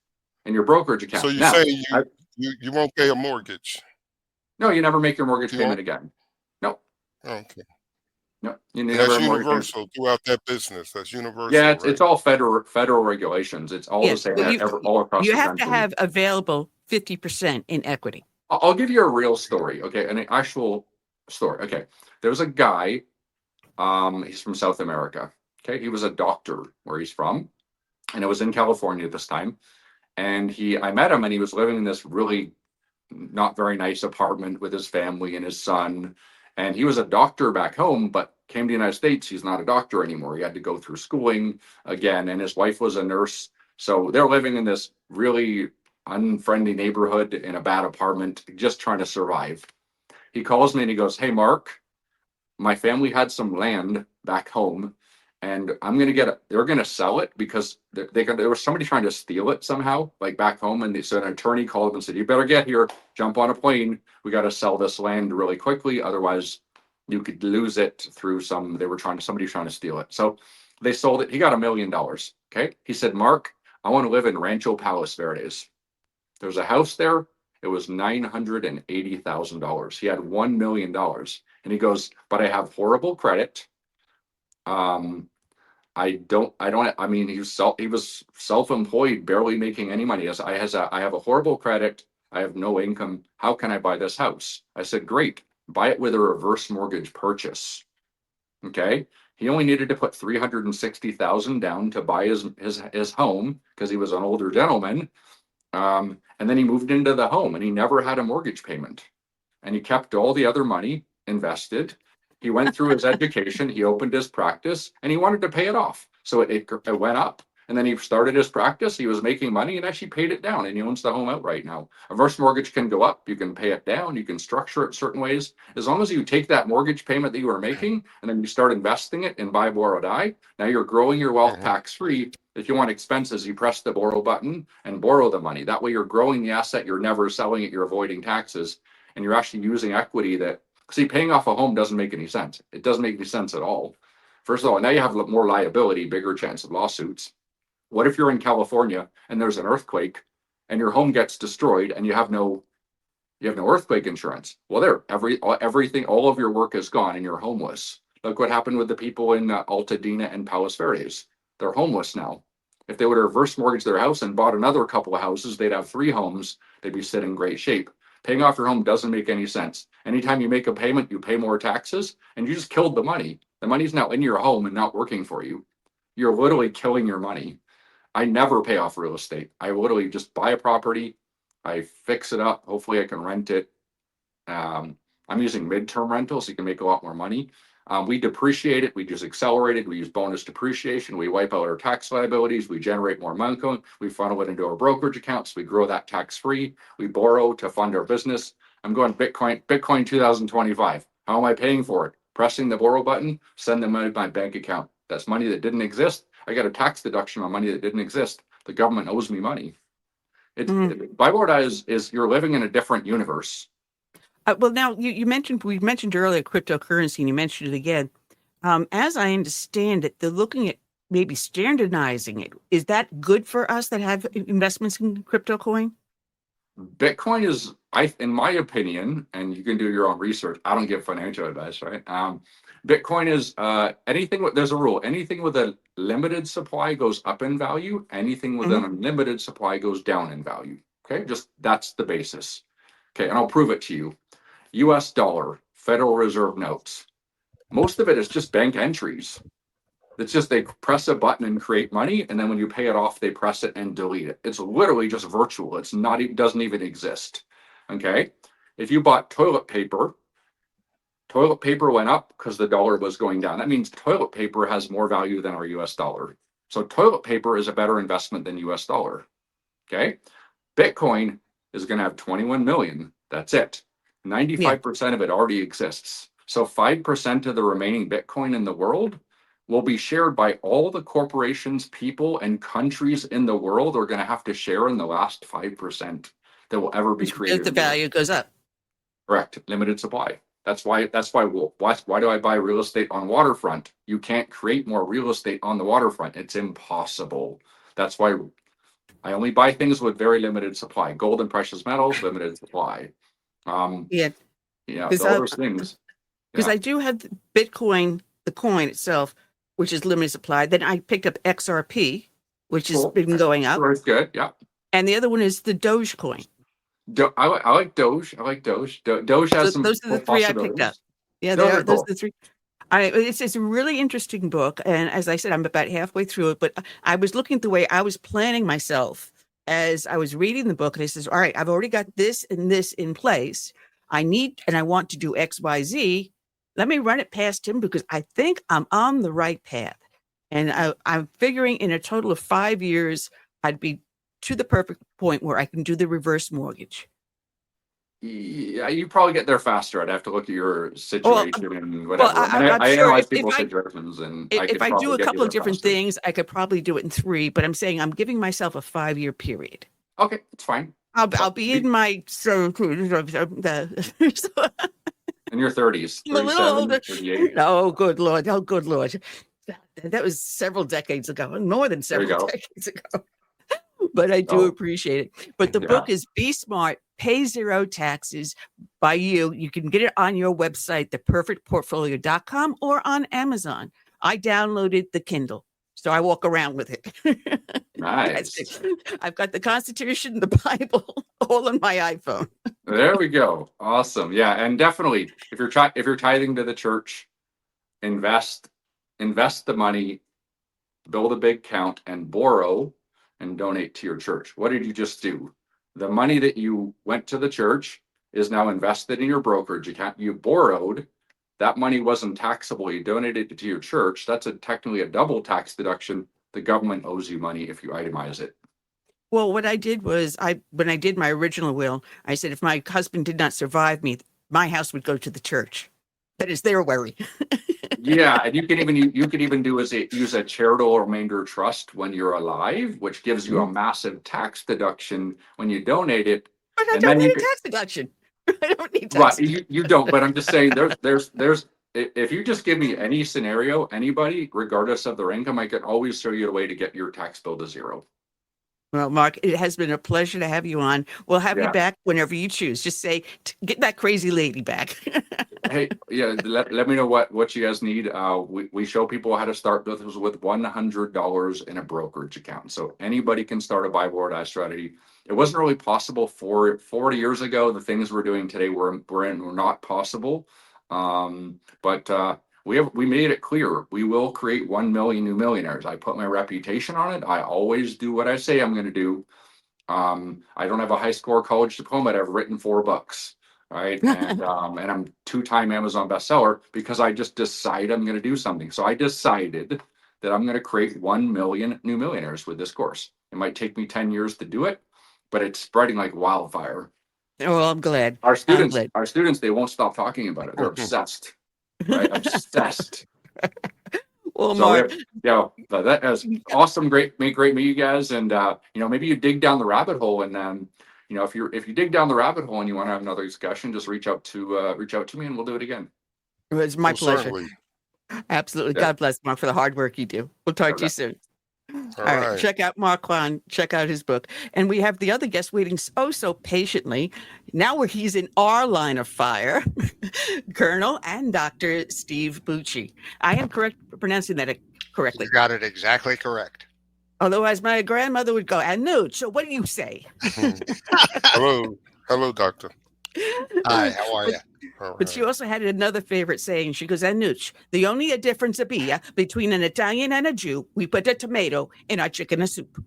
in your brokerage account. So you're saying you won't pay a mortgage? No, you never make your mortgage payment again. No. Okay. No. That's universal throughout that business. That's universal. Yeah, right? it's all federal regulations. It's all the same all across the country. You have to have available 50% in equity. I'll give you a real story, okay? An actual story. Okay. There was a guy, he's from South America. Okay. He was a doctor where he's from. And it was in California at this time. And I met him, and he was living in this really not very nice apartment with his family and his son. And he was a doctor back home, but came to the United States. He's not a doctor anymore. He had to go through schooling again. And his wife was a nurse. So they're living in this really unfriendly neighborhood in a bad apartment, just trying to survive. He calls me and he goes, hey, Mark, my family had some land back home, and they're gonna sell it because there was somebody trying to steal it somehow, like back home, and so an attorney called them and said, "You better get here, jump on a plane. We got to sell this land really quickly, otherwise you could lose it through somebody trying to steal it." So they sold it. He got $1 million. Okay, he said, "Mark, I want to live in Rancho Palos Verdes." There's a house there. It was $980,000. He had $1 million. And he goes, "But I have horrible credit. I mean, he was self-employed, barely making any money. I have a horrible credit. I have no income. How can I buy this house?" I said, "Great. Buy it with a reverse mortgage purchase." Okay. He only needed to put 360,000 down to buy his home because he was an older gentleman. And then he moved into the home and he never had a mortgage payment. And he kept all the other money invested. He went through his education, he opened his practice, and he wanted to pay it off. So it went up. And then he started his practice. He was making money and actually paid it down. And he owns the home outright now. A reverse mortgage can go up. You can pay it down. You can structure it certain ways. As long as you take that mortgage payment that you were making and then you start investing it in buy, borrow, die, now you're growing your wealth tax free. If you want expenses, you press the borrow button and borrow the money. That way you're growing the asset. You're never selling it. You're avoiding taxes. And you're actually using equity that, see, paying off a home doesn't make any sense. It doesn't make any sense at all. First of all, now you have more liability, bigger chance of lawsuits. What if you're in California and there's an earthquake and your home gets destroyed and you have no earthquake insurance? Well, everything, all of your work is gone and you're homeless. Look what happened with the people in Altadena and Palos Verdes. They're homeless now. If they would have reverse mortgaged their house and bought another couple of houses, they'd have 3 homes. They'd be sitting in great shape. Paying off your home doesn't make any sense. Anytime you make a payment, you pay more taxes and you just killed the money. The money's now in your home and not working for you. You're literally killing your money. I never pay off real estate. I literally just buy a property. I fix it up. Hopefully I can rent it. I'm using midterm rentals so you can make a lot more money. We depreciate it. We just accelerate it. We use bonus depreciation. We wipe out our tax liabilities. We generate more money. We funnel it into our brokerage accounts. We grow that tax free. We borrow to fund our business. I'm going Bitcoin 2025. How am I paying for it? Pressing the borrow button, send them out of my bank account. That's money that didn't exist. I got a tax deduction on money that didn't exist. The government owes me money. Buy, borrow, die is you're living in a different universe. Well, now we mentioned earlier cryptocurrency, and you mentioned it again. As I understand it, they're looking at maybe standardizing it. Is that good for us that have investments in crypto coin? Bitcoin is, in my opinion, and you can do your own research. I don't give financial advice, right? Bitcoin is there's a rule. Anything with a limited supply goes up in value. Anything with an unlimited supply goes down in value. Okay, that's the basis. Okay, and I'll prove it to you. US dollar, Federal Reserve notes. Most of it is just bank entries. It's just they press a button and create money, and then when you pay it off, they press it and delete it. It's literally just virtual. It doesn't even exist. Okay? If you bought toilet paper went up because the dollar was going down. That means toilet paper has more value than our US dollar. So toilet paper is a better investment than US dollar. Okay? Bitcoin is going to have 21 million. That's it. 95% of it already exists. So 5% of the remaining Bitcoin in the world will be shared by all the corporations, people, and countries in the world are going to have to share in the last 5% that will ever be created. The value goes up. Correct. Limited supply. That's why do I buy real estate on waterfront? You can't create more real estate on the waterfront. It's impossible. That's why I only buy things with very limited supply. Gold and precious metals, limited supply. All those things. Because I do have Bitcoin, the coin itself, which is limited supply. Then I picked up XRP, which has been going up. That's good, yeah. And the other one is the Dogecoin. I like Doge. Doge has some. Those are the 3 I picked up. Yeah, those are the 3. It's a really interesting book, and as I said, I'm about halfway through it. But I was looking at the way I was planning myself as I was reading the book, and I says, "All right, I've already got this and this in place. I want to do X, Y, Z. Let me run it past him because I think I'm on the right path." And I'm figuring in a total of 5 years, I'd be to the perfect point where I can do the reverse mortgage. Yeah, you probably get there faster. I'd have to look at your Well, situation and well, whatever. I mean, I'm I sure analyze people's situations, and I if could I do probably a get you couple of there different faster. things, I could probably do it in 3. But I'm saying I'm giving myself a 5-year period. Okay, it's fine. I'll be in my In your 30s, I'm a little 37, older. 38. Oh, good Lord. Oh, good Lord. That was several decades ago, more than There you several go. decades ago. But I do Oh, appreciate it. But the yeah. book is Be Smart, Pay Zero Taxes by you. You can get it on your website, theperfectportfolio.com, or on Amazon. I downloaded the Kindle, so I walk around with it. That's Nice. it. I've got the Constitution, the Bible, all on my iPhone. There we go. Awesome. Yeah, and definitely, if you're tithing to the church, invest the money, build a big account, and borrow and donate to your church. What did you just do? The money that you went to the church is now invested in your brokerage account. You borrowed. That money wasn't taxable. You donated it to your church. That's technically a double tax deduction. The government owes you money if you itemize it. Well, what I did was when I did my original will, I said if my husband did not survive me, my house would go to the church. That is their worry. Yeah, and you could even use a charitable remainder trust when you're alive, which gives you a massive tax deduction when you donate it. But I And don't then need a tax deduction. I don't need right, tax. you don't, but I'm just saying there's if you just give me any scenario, anybody, regardless of their income, I can always show you a way to get your tax bill to zero. Well, Mark, it has been a pleasure to have you on. We'll have you Yeah. back whenever you choose. Just say, get that crazy lady back. Hey, yeah, let me know what you guys need. We show people how to start with $100 in a brokerage account. So anybody can start a buy board strategy. It wasn't really possible 40 years ago. The things we're doing today were not possible. But we made it clear we will create 1 million new millionaires. I put my reputation on it. I always do what I say I'm going to do. I don't have a high score college diploma, but I've written 4 books. Right. And I'm 2-time Amazon bestseller because I just decide I'm going to do something. So I decided that I'm going to create 1 million new millionaires with this course. It might take me 10 years to do it, but it's spreading like wildfire. Oh, I'm glad. Our I'm glad. students, they won't stop talking about it. They're obsessed. Right. Obsessed. Well, So Mark, that is awesome. Great meet you guys. And maybe you dig down the rabbit hole and if you dig down the rabbit hole and you want to have another discussion, just reach out to me and we'll do it again. it was my pleasure. Certainly. Absolutely. Yeah. God bless Mark for the hard work you do. We'll talk to you soon. All right. Check out Mark Kwan. Check out his book. And we have the other guest waiting so patiently. Now he's in our line of fire, Colonel and Dr. Steve Bucci. I am correct pronouncing that correctly. You got it exactly correct. Although, as my grandmother would go, and no, so what do you say? Hello, doctor. Hi, how are you? But she also had another favorite saying. She goes, Anuch, the only difference between an Italian and a Jew, we put a tomato in our chicken soup.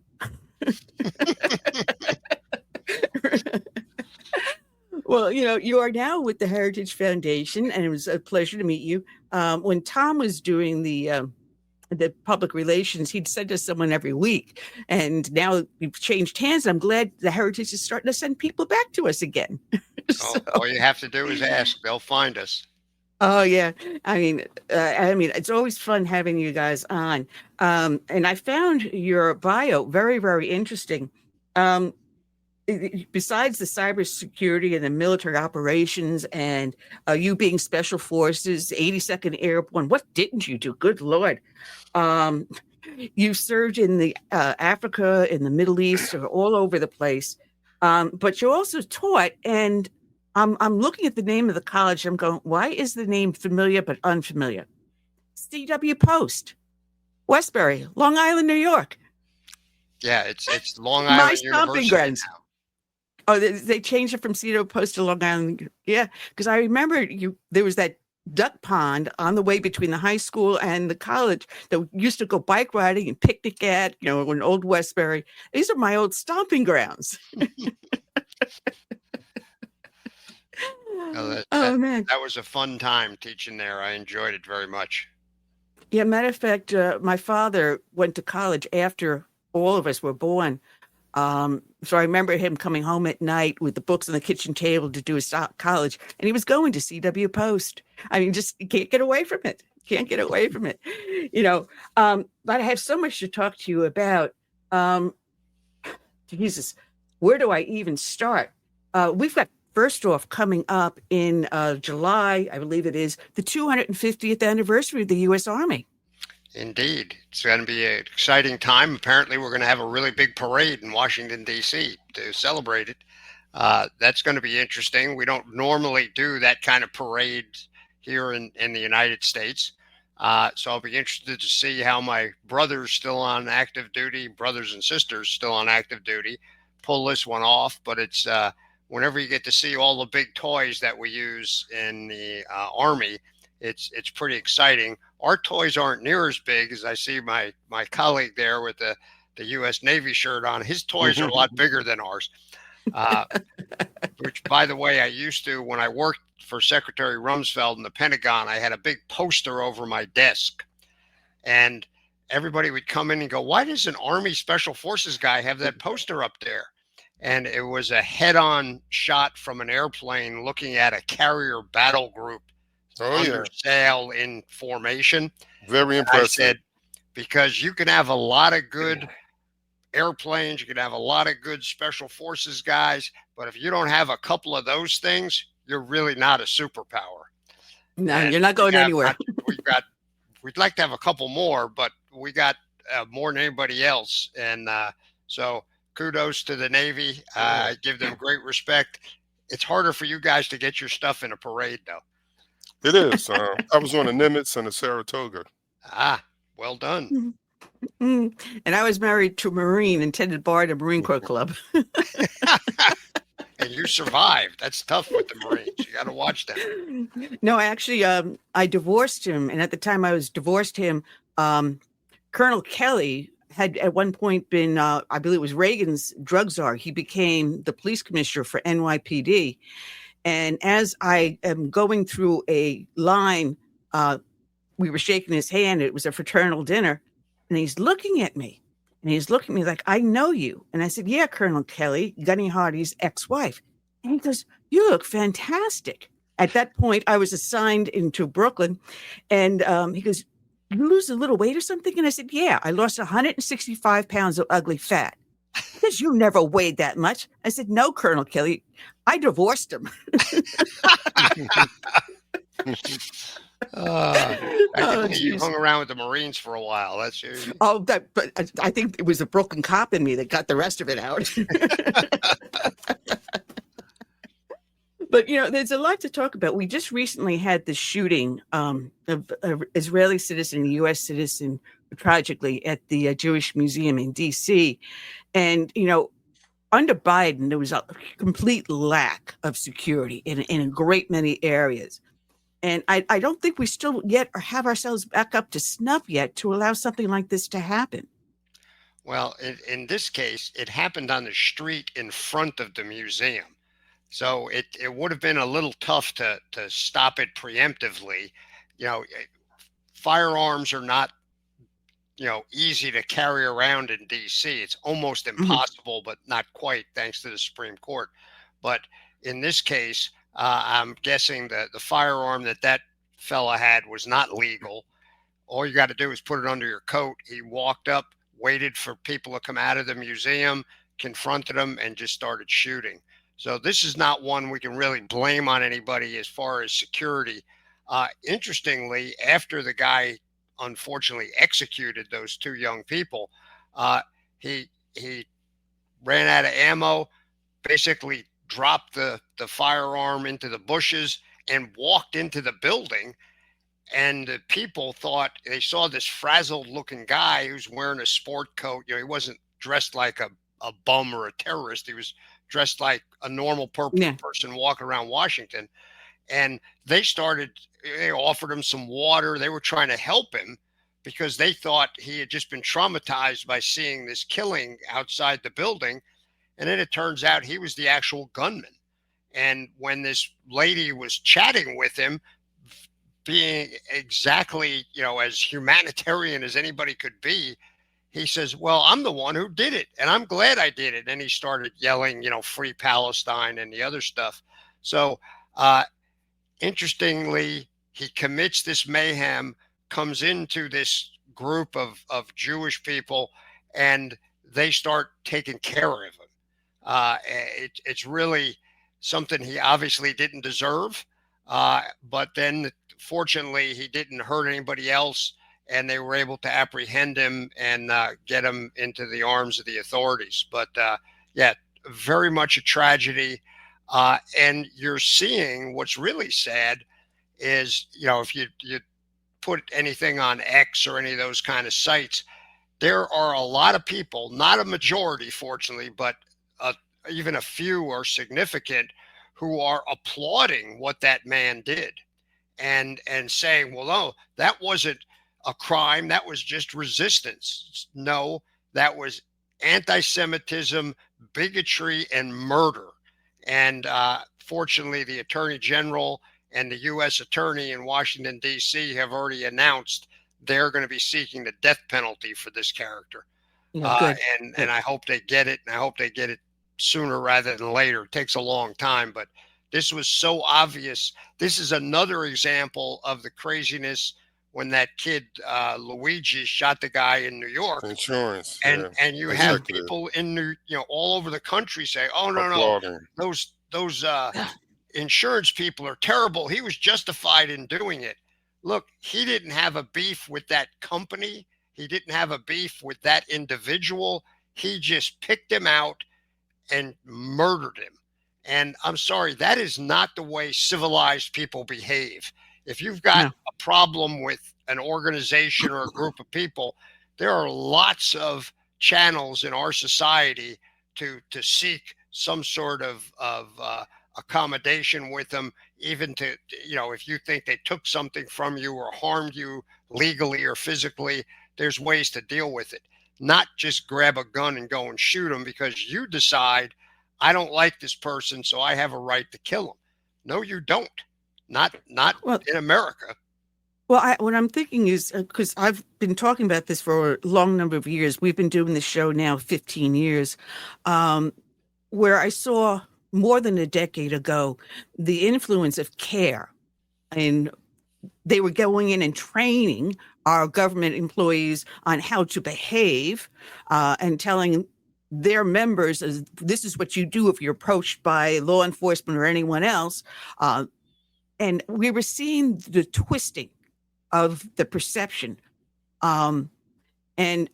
Well, you are now with the Heritage Foundation, and it was a pleasure to meet you. When Tom was doing the public relations, he'd send us someone every week. And now we've changed hands. I'm glad the Heritage is starting to send people back to us again. All you have to do is ask. They'll find us. Oh, yeah. I mean, it's always fun having you guys on. And I found your bio very, very interesting. Besides the cybersecurity and the military operations and you being special forces, 82nd Airborne, what didn't you do? Good Lord. You served in the Africa, in the Middle East, or all over the place. But you also taught, and I'm looking at the name of the college. I'm going, why is the name familiar but unfamiliar? C.W. Post, Westbury, Long Island, New York. Yeah, it's Long Island My stomping University grounds. now. Oh, they changed it from C.W. Post to Long Island. Yeah, because I remember there was that duck pond on the way between the high school and the college that we used to go bike riding and picnic at, in Old Westbury. These are my old stomping grounds. Oh, man. That was a fun time teaching there. I enjoyed it very much. Yeah, matter of fact, my father went to college after all of us were born. So I remember him coming home at night with the books on the kitchen table to do his college, and he was going to CW Post. I mean, just you can't get away from it. Can't get away from it, but I have so much to talk to you about. Jesus, where do I even start? We've got, first off, coming up in July, I believe it is, the 250th anniversary of the U.S. Army. Indeed. It's going to be an exciting time. Apparently, we're going to have a really big parade in Washington, D.C. to celebrate it. That's going to be interesting. We don't normally do that kind of parade here in the United States. So I'll be interested to see how my brothers still on active duty, brothers and sisters still on active duty, pull this one off. But it's whenever you get to see all the big toys that we use in the Army, it's pretty exciting. Our toys aren't near as big as I see my colleague there with the U.S. Navy shirt on. His toys are a lot bigger than ours. Which, by the way, I used to, when I worked for Secretary Rumsfeld in the Pentagon, I had a big poster over my desk. And everybody would come in and go, why does an Army Special Forces guy have that poster up there? And it was a head-on shot from an airplane looking at a carrier battle group under sail in formation. Very impressive. I said, because you can have a lot of good airplanes, you can have a lot of good special forces guys, but if you don't have a couple of those things, you're really not a superpower. No, and you're not going anywhere. We'd like to have a couple more, but we got more than anybody else. And so kudos to the Navy. I give them great respect. It's harder for you guys to get your stuff in a parade, though. It is. I was on a Nimitz and a Saratoga. Ah, well done. And I was married to a Marine, attended bar at a Marine Corps club. And you survived. That's tough with the Marines. You got to watch them. No, actually, I divorced him. And at the time I was divorced him, Colonel Kelly had at one point been, I believe it was Reagan's drug czar. He became the police commissioner for NYPD. And as I am going through a line, we were shaking his hand. It was a fraternal dinner. And he's looking at me. And he's looking at me like, I know you. And I said, yeah, Colonel Kelly, Gunny Hardy's ex-wife. And he goes, you look fantastic. At that point, I was assigned into Brooklyn. And he goes, you lose a little weight or something? And I said, yeah, I lost 165 pounds of ugly fat. Because you never weighed that much. I said, no, Colonel Kelly, I divorced him. You hung around with the Marines for a while. That's you. But I think it was a broken cop in me that got the rest of it out. But, there's a lot to talk about. We just recently had the shooting of an Israeli citizen, a U.S. citizen, tragically at the Jewish Museum in D.C. And, under Biden, there was a complete lack of security in a great many areas. And I don't think we still yet have ourselves back up to snuff yet to allow something like this to happen. Well, in this case, it happened on the street in front of the museum. So it would have been a little tough to stop it preemptively. Firearms are not, easy to carry around in D.C. It's almost impossible, but not quite, thanks to the Supreme Court. But in this case, I'm guessing that the firearm that fella had was not legal. All you got to do is put it under your coat. He walked up, waited for people to come out of the museum, confronted them, and just started shooting. So this is not one we can really blame on anybody as far as security. Interestingly, after the guy unfortunately executed those two young people, he ran out of ammo, basically dropped the firearm into the bushes and walked into the building. And the people thought they saw this frazzled looking guy who's wearing a sport coat. He wasn't dressed like a bum or a terrorist. He was dressed like a normal person walking around Washington. And they offered him some water. They were trying to help him because they thought he had just been traumatized by seeing this killing outside the building. And then it turns out he was the actual gunman. And when this lady was chatting with him, being exactly, as humanitarian as anybody could be, he says, well, I'm the one who did it, and I'm glad I did it. And he started yelling, free Palestine and the other stuff. So interestingly, he commits this mayhem, comes into this group of Jewish people, and they start taking care of him. It's really something he obviously didn't deserve. But then, fortunately, he didn't hurt anybody else, and they were able to apprehend him and get him into the arms of the authorities. But yeah, very much a tragedy. And you're seeing what's really sad is, if you put anything on X or any of those kind of sites, there are a lot of people, not a majority, fortunately, but even a few are significant, who are applauding what that man did and saying, well, no, that wasn't a crime. That was just resistance. No, that was anti-Semitism, bigotry, and murder. And fortunately, the Attorney General and the U.S. Attorney in Washington, D.C. have already announced they're going to be seeking the death penalty for this character. Yeah, and I hope they get it, and I hope they get it sooner rather than later. It takes a long time, but this was so obvious. This is another example of the craziness when that kid Luigi shot the guy in New York. Insurance, and you have executive. people in all over the country say, "Oh no, Applauding. those insurance people are terrible. He was justified in doing it." Look, he didn't have a beef with that company. He didn't have a beef with that individual. He just picked him out and murdered him. And I'm sorry, that is not the way civilized people behave. If you've got a problem with an organization or a group of people, there are lots of channels in our society to seek some sort of accommodation with them, even to, if you think they took something from you or harmed you legally or physically, there's ways to deal with it. Not just grab a gun and go and shoot them because you decide, I don't like this person, so I have a right to kill him. No, you don't. Not in America. Well, what I'm thinking is, because I've been talking about this for a long number of years. We've been doing this show now 15 years, where I saw more than a decade ago the influence of CARE. And they were going in and training our government employees on how to behave and telling their members, this is what you do if you're approached by law enforcement or anyone else. And we were seeing the twisting of the perception. And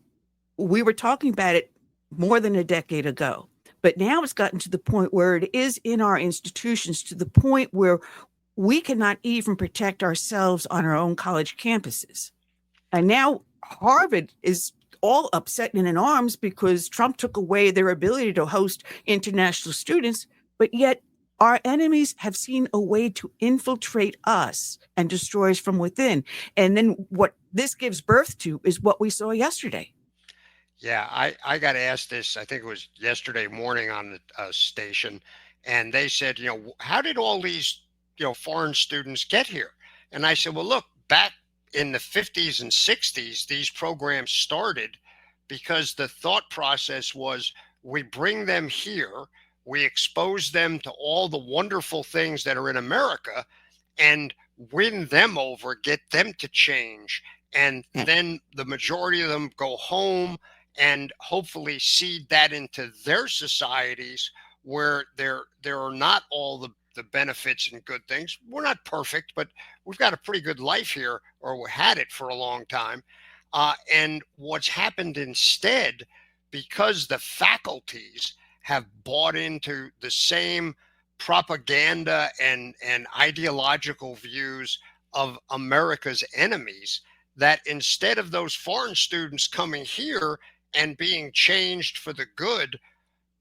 we were talking about it more than a decade ago. But now it's gotten to the point where it is in our institutions, to the point where we cannot even protect ourselves on our own college campuses. And now Harvard is all upset and in arms because Trump took away their ability to host international students, but yet our enemies have seen a way to infiltrate us and destroy us from within. And then what this gives birth to is what we saw yesterday. Yeah, I got asked this, I think it was yesterday morning on the station, and they said, how did all these, foreign students get here? And I said, well, look, back in the 50s and 60s, these programs started because the thought process was, we bring them here, we expose them to all the wonderful things that are in America, and win them over, get them to change. And then the majority of them go home and hopefully seed that into their societies where there are not all the benefits and good things. We're not perfect, but we've got a pretty good life here, or we had it for a long time. And what's happened instead, because the faculties have bought into the same propaganda and ideological views of America's enemies, that instead of those foreign students coming here and being changed for the good,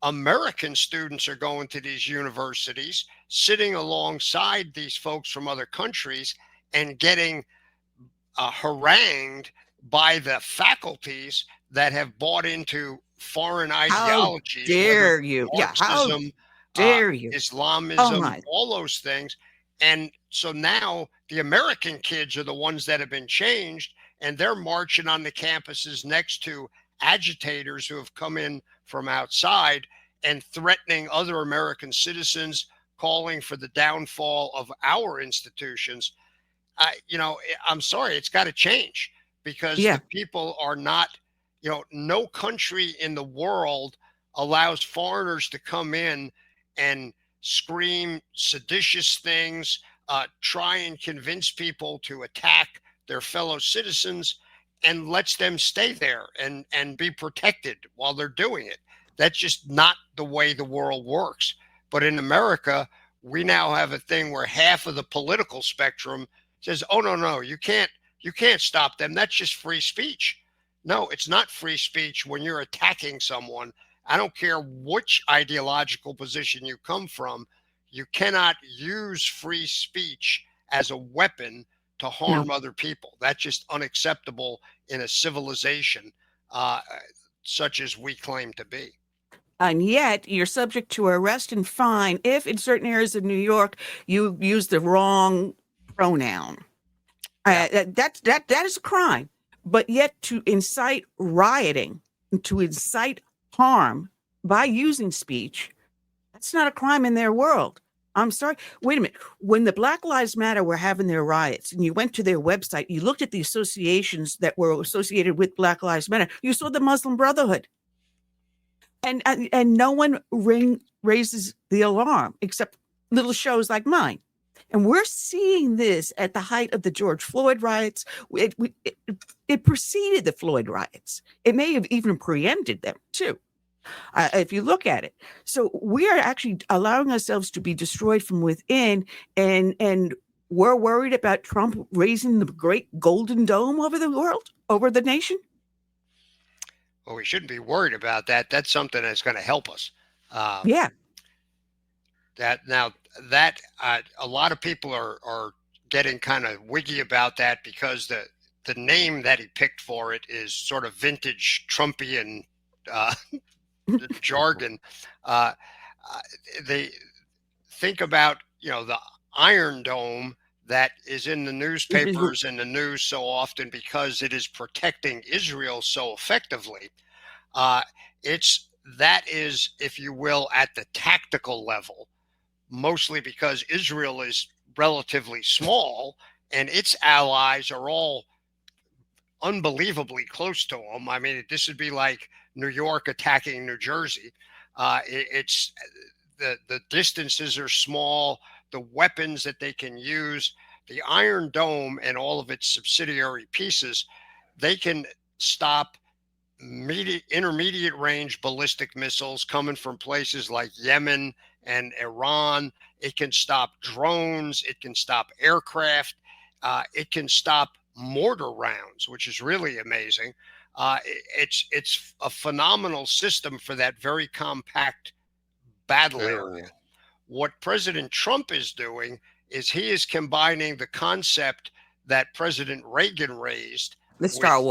American students are going to these universities, sitting alongside these folks from other countries and getting harangued by the faculties that have bought into foreign ideologies. How dare you? Marxism, Yeah, how dare you? Islamism, all those things. And so now the American kids are the ones that have been changed, and they're marching on the campuses next to agitators who have come in from outside and threatening other American citizens, calling for the downfall of our institutions. I'm sorry, it's got to change, because the people are not, no country in the world allows foreigners to come in and scream seditious things, try and convince people to attack their fellow citizens, and lets them stay there and be protected while they're doing it. That's just not the way the world works. But in America, we now have a thing where half of the political spectrum says, oh, no, you can't stop them. That's just free speech. No, it's not free speech when you're attacking someone. I don't care which ideological position you come from. You cannot use free speech as a weapon to harm other people. That's just unacceptable in a civilization such as we claim to be. And yet you're subject to arrest and fine if in certain areas of New York you use the wrong pronoun. That is a crime. But yet to incite rioting, to incite harm by using speech, that's not a crime in their world. I'm sorry. Wait a minute. When the Black Lives Matter were having their riots and you went to their website, you looked at the associations that were associated with Black Lives Matter, you saw the Muslim Brotherhood. And no one raises the alarm except little shows like mine. And we're seeing this at the height of the George Floyd riots. It preceded the Floyd riots. It may have even preempted them too, if you look at it. So we are actually allowing ourselves to be destroyed from within, and we're worried about Trump raising the great golden dome over the world, over the nation. Well, we shouldn't be worried about that. That's something that's going to help us. A lot of people are getting kind of wiggy about that, because the name that he picked for it is sort of vintage Trumpian jargon. They think about, the Iron Dome that is in the newspapers and the news so often because it is protecting Israel so effectively. That is, if you will, at the tactical level, mostly because Israel is relatively small and its allies are all unbelievably close to them. I mean, this would be like New York attacking New Jersey. It's the distances are small, the weapons that they can use, the Iron Dome and all of its subsidiary pieces, they can stop intermediate range ballistic missiles coming from places like Yemen and Iran. It can stop drones. It can stop aircraft. It can stop mortar rounds, which is really amazing. It's a phenomenal system for that very compact battle area. What President Trump is doing is he is combining the concept that President Reagan raised, the Star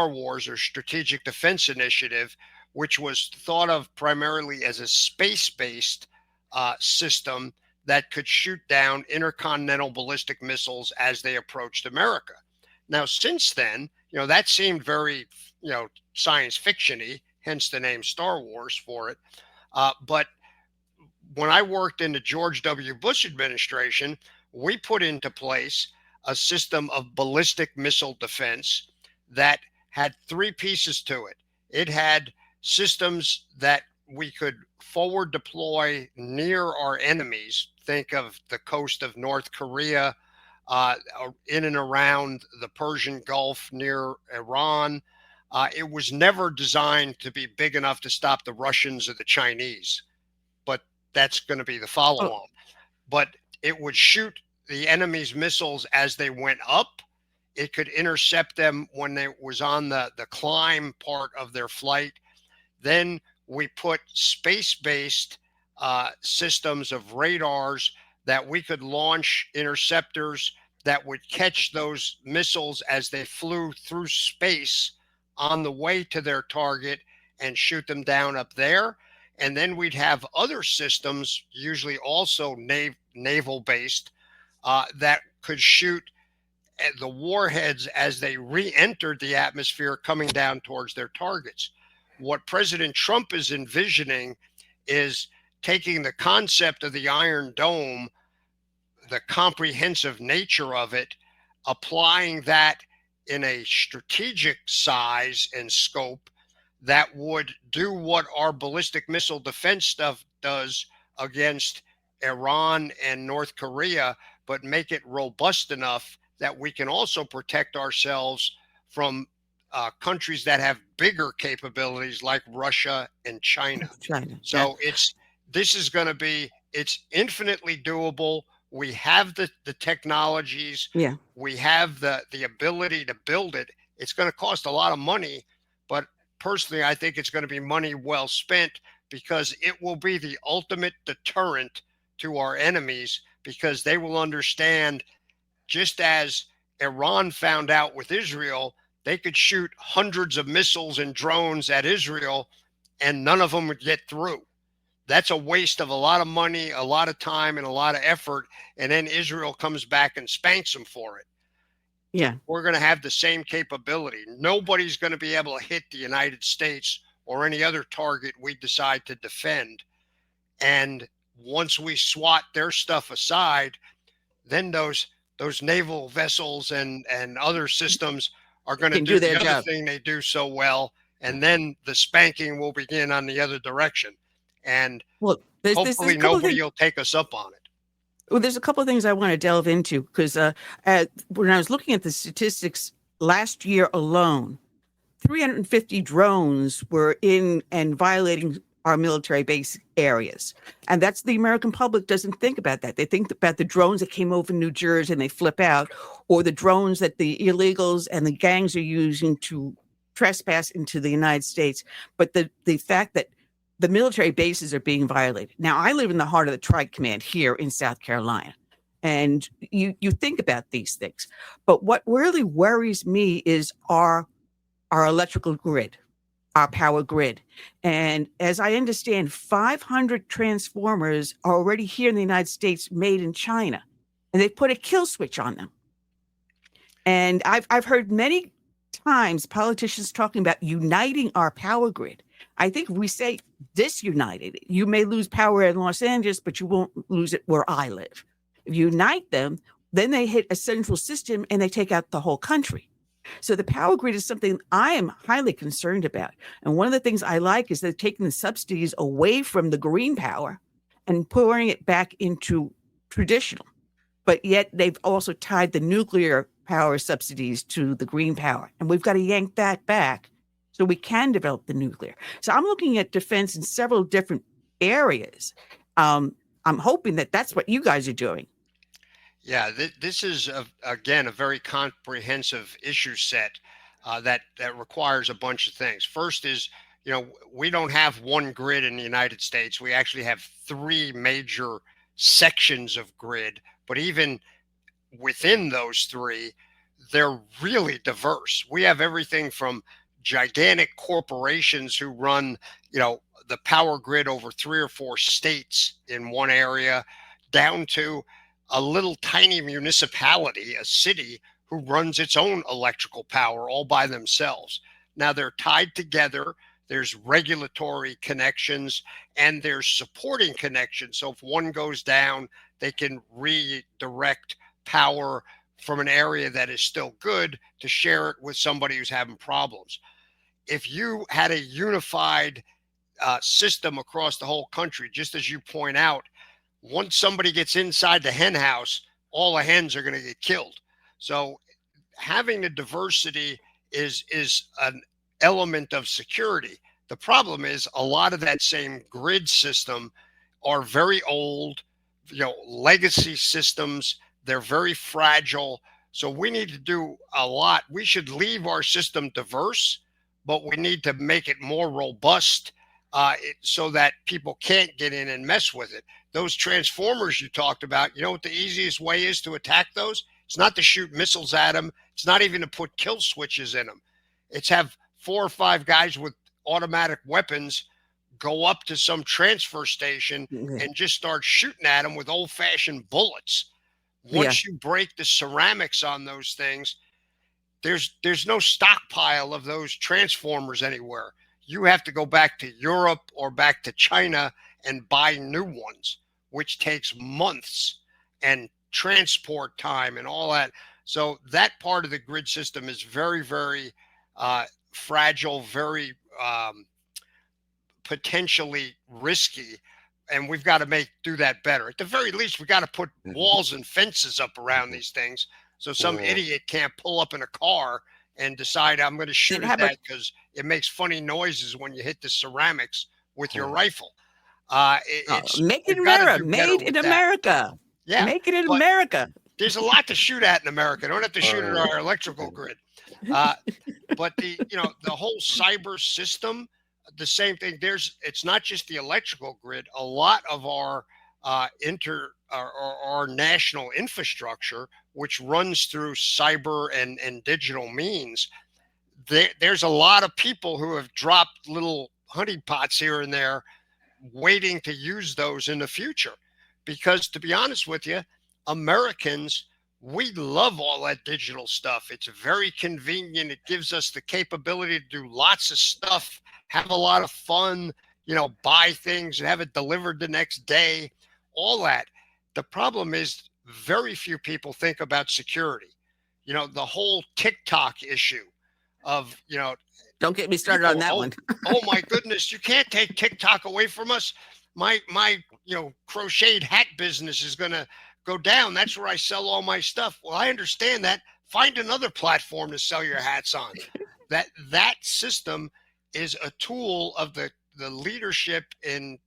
Wars or Strategic Defense Initiative, which was thought of primarily as a space-based system that could shoot down intercontinental ballistic missiles as they approached America. Now, since then, that seemed very, science fiction-y, hence the name Star Wars for it. But when I worked in the George W. Bush administration, we put into place a system of ballistic missile defense that had three pieces to it. It had systems that we could forward deploy near our enemies. Think of the coast of North Korea, in and around the Persian Gulf near Iran. It was never designed to be big enough to stop the Russians or the Chinese, but that's going to be the follow-on. But it would shoot the enemy's missiles as they went up. It could intercept them when it was on the climb part of their flight. Then we put space-based systems of radars that we could launch interceptors that would catch those missiles as they flew through space on the way to their target and shoot them down up there. And then we'd have other systems, usually also naval-based, that could shoot the warheads as they re-entered the atmosphere coming down towards their targets. What President Trump is envisioning is taking the concept of the Iron Dome, the comprehensive nature of it, applying that in a strategic size and scope that would do what our ballistic missile defense stuff does against Iran and North Korea, but make it robust enough that we can also protect ourselves from countries that have bigger capabilities like Russia and China. So this is going to be, it's infinitely doable. We have the technologies. Yeah. We have the ability to build it. It's going to cost a lot of money, but personally, I think it's going to be money well spent because it will be the ultimate deterrent to our enemies, because they will understand, just as Iran found out with Israel, they could shoot hundreds of missiles and drones at Israel and none of them would get through. That's a waste of a lot of money, a lot of time, and a lot of effort. And then Israel comes back and spanks them for it. Yeah. We're going to have the same capability. Nobody's going to be able to hit the United States or any other target we decide to defend. And once we swat their stuff aside, then those naval vessels and other systems are going to do the other thing they do so well. And then the spanking will begin on the other direction. And hopefully nobody will take us up on it. Well, there's a couple of things I want to delve into because when I was looking at the statistics last year alone, 350 drones were in and violating our military base areas. And that's the American public doesn't think about that. They think about the drones that came over New Jersey and they flip out, or the drones that the illegals and the gangs are using to trespass into the United States. But the fact that the military bases are being violated. Now, I live in the heart of the Tri-Command here in South Carolina, and you think about these things. But what really worries me is our electrical grid, our power grid. And as I understand, 500 transformers are already here in the United States made in China, and they put a kill switch on them. And I've heard many times politicians talking about uniting our power grid. I think we say disunited. You may lose power in Los Angeles, but you won't lose it where I live. If you unite them, then they hit a central system and they take out the whole country. So the power grid is something I am highly concerned about. And one of the things I like is they're taking the subsidies away from the green power and pouring it back into traditional. But yet they've also tied the nuclear power subsidies to the green power. And we've got to yank that back so we can develop the nuclear. So I'm looking at defense in several different areas. I'm hoping that that's what you guys are doing. Yeah, this is, again, a very comprehensive issue set that requires a bunch of things. First is, we don't have one grid in the United States. We actually have three major sections of grid, but even within those three, they're really diverse. We have everything from gigantic corporations who run, the power grid over 3 or 4 states in one area, down to a little tiny municipality, a city, who runs its own electrical power all by themselves. Now they're tied together. There's regulatory connections and there's supporting connections. So if one goes down, they can redirect power from an area that is still good to share it with somebody who's having problems. If you had a unified system across the whole country, just as you point out, once somebody gets inside the hen house, all the hens are going to get killed. So having the diversity is an element of security. The problem is a lot of that same grid system are very old, legacy systems. They're very fragile. So we need to do a lot. We should leave our system diverse, but we need to make it more robust so that people can't get in and mess with it. Those transformers you talked about, you know what the easiest way is to attack those? It's not to shoot missiles at them. It's not even to put kill switches in them. It's have 4 or 5 guys with automatic weapons go up to some transfer station and just start shooting at them with old-fashioned bullets. Once you break the ceramics on those things, there's no stockpile of those transformers anywhere. You have to go back to Europe or back to China and buy new ones, which takes months and transport time and all that. So that part of the grid system is very, very fragile, very potentially risky. And we've got to do that better. At the very least, we got to put walls and fences up around these things so some idiot can't pull up in a car and decide I'm going to shoot at that because it makes funny noises when you hit the ceramics with your rifle. Make it America. Made in America. Yeah. Make it in America. There's a lot to shoot at in America. Don't have to shoot at our electrical grid. But the whole cyber system, the same thing. It's not just the electrical grid. A lot of our our national infrastructure, which runs through cyber and digital means, there's a lot of people who have dropped little honeypots here and there, waiting to use those in the future. Because to be honest with you, Americans, we love all that digital stuff. It's very convenient. It gives us the capability to do lots of stuff, have a lot of fun, buy things and have it delivered the next day, all that. The problem is very few people think about security. The whole TikTok issue of, don't get me started on that one. Oh my goodness, you can't take TikTok away from us. My crocheted hat business is going to go down. That's where I sell all my stuff. Well, I understand that. Find another platform to sell your hats on. That system is a tool of the leadership in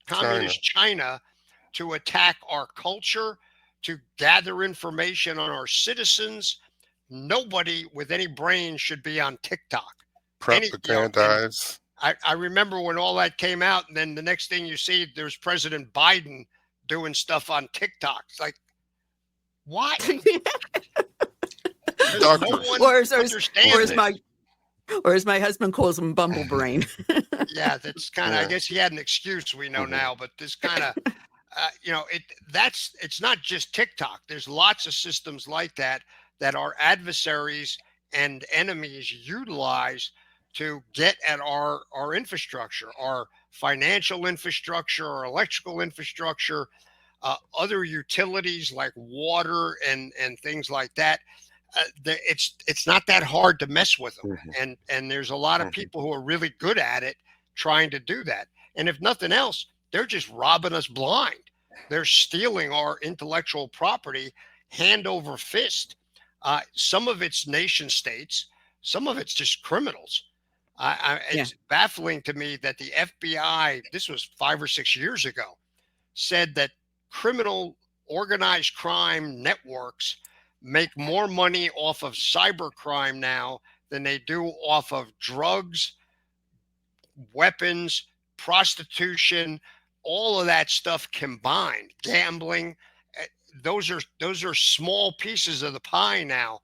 communist China to attack our culture, to gather information on our citizens. Nobody with any brain should be on TikTok. Propagandize. I remember when all that came out, and then the next thing you see, there's President Biden doing stuff on TikTok. It's like, why? Or as my husband calls him, bumble brain. Yeah, that's kind of. I guess he had an excuse we know now, but this kind of, it's not just TikTok. There's lots of systems like that our adversaries and enemies utilize to get at our infrastructure, our financial infrastructure, our electrical infrastructure, other utilities like water and things like that. It's not that hard to mess with them. And there's a lot of people who are really good at it trying to do that. And if nothing else, they're just robbing us blind. They're stealing our intellectual property hand over fist. Some of it's nation states, some of it's just criminals. It's baffling to me that the FBI, this was 5 or 6 years ago, said that criminal organized crime networks make more money off of cyber crime now than they do off of drugs, weapons, prostitution, all of that stuff combined, gambling. Those are small pieces of the pie now.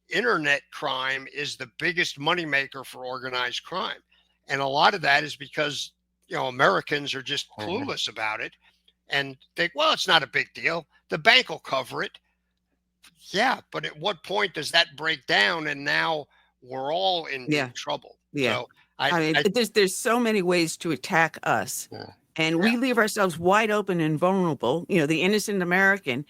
Internet crime is the biggest moneymaker for organized crime. And a lot of that is because, Americans are just clueless about it and think, well, it's not a big deal. The bank will cover it. Yeah, but at what point does that break down? And now we're all in deep trouble. Yeah. So I mean, there's so many ways to attack us. And we leave ourselves wide open and vulnerable. The innocent American,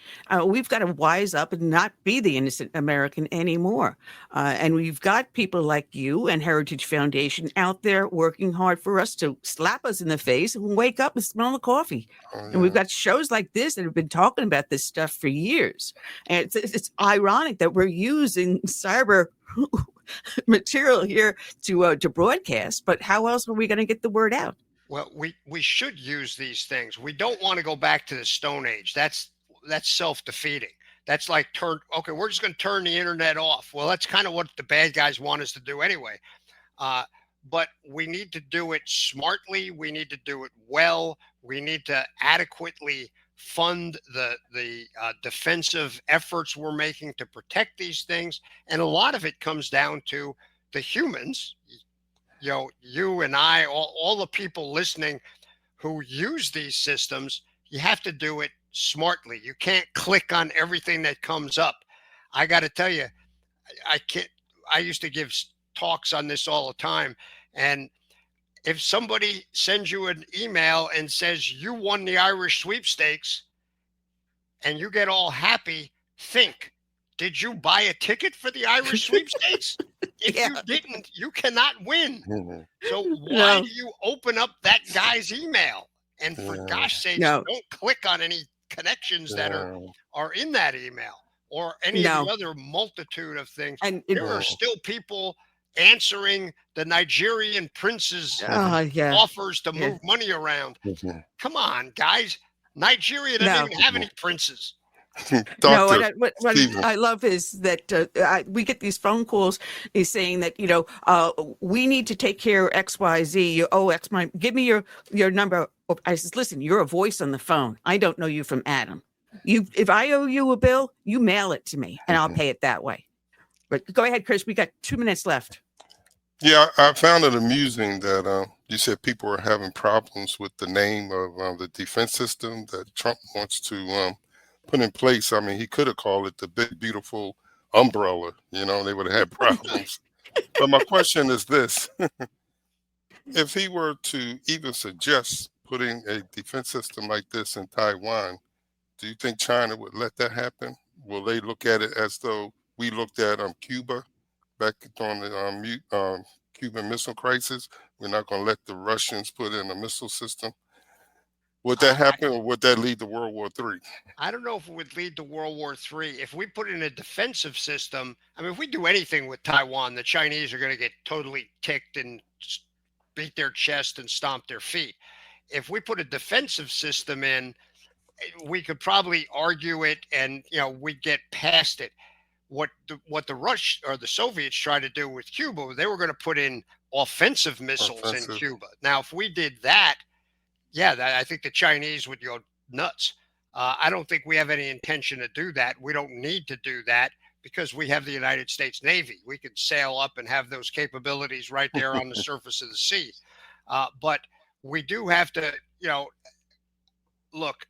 we've got to wise up and not be the innocent American anymore. And we've got people like you and Heritage Foundation out there working hard for us to slap us in the face and wake up and smell the coffee. And we've got shows like this that have been talking about this stuff for years. And it's ironic that we're using cyber material here to broadcast, but how else are we going to get the word out? Well, we should use these things. We don't want to go back to the Stone Age. That's self-defeating. That's like we're just going to turn the internet off. Well, that's kind of what the bad guys want us to do anyway. But we need to do it smartly. We need to do it well. We need to adequately fund the defensive efforts we're making to protect these things. And a lot of it comes down to the humans. You and I, all the people listening who use these systems, you have to do it smartly. You can't click on everything that comes up. I got to tell you, I used to give talks on this all the time. And if somebody sends you an email and says you won the Irish sweepstakes and you get all happy, think, did you buy a ticket for the Irish sweepstakes? If you didn't, you cannot win. So why do you open up that guy's email? And for gosh sakes, don't click on any connections that are in that email or any of the other multitude of things. And there are still people answering the Nigerian prince's offers to move money around. Come on, guys. Nigeria doesn't even have any princes. No, what I love is that we get these phone calls is saying that, we need to take care of XYZ. You owe X, give me your number. I says, listen, you're a voice on the phone. I don't know you from Adam. If I owe you a bill, you mail it to me and I'll pay it that way. But go ahead, Chris. We got 2 minutes left. Yeah, I found it amusing that you said people are having problems with the name of the defense system that Trump wants to put in place. I mean, he could have called it the big, beautiful umbrella. They would have had problems. But my question is this. If he were to even suggest putting a defense system like this in Taiwan, do you think China would let that happen? Will they look at it as though we looked at Cuba back during the Cuban Missile Crisis? We're not going to let the Russians put in a missile system. Would that happen, or would that lead to World War III? I don't know if it would lead to World War III. If we put in a defensive system, I mean, if we do anything with Taiwan, the Chinese are going to get totally ticked and beat their chest and stomp their feet. If we put a defensive system in, we could probably argue it and, we'd get past it. What the Russians or the Soviets tried to do with Cuba, they were going to put in offensive missiles in Cuba. Now, if we did that, I think the Chinese would go nuts. I don't think we have any intention to do that. We don't need to do that because we have the United States Navy. We could sail up and have those capabilities right there on the surface of the sea. But we do have to, look,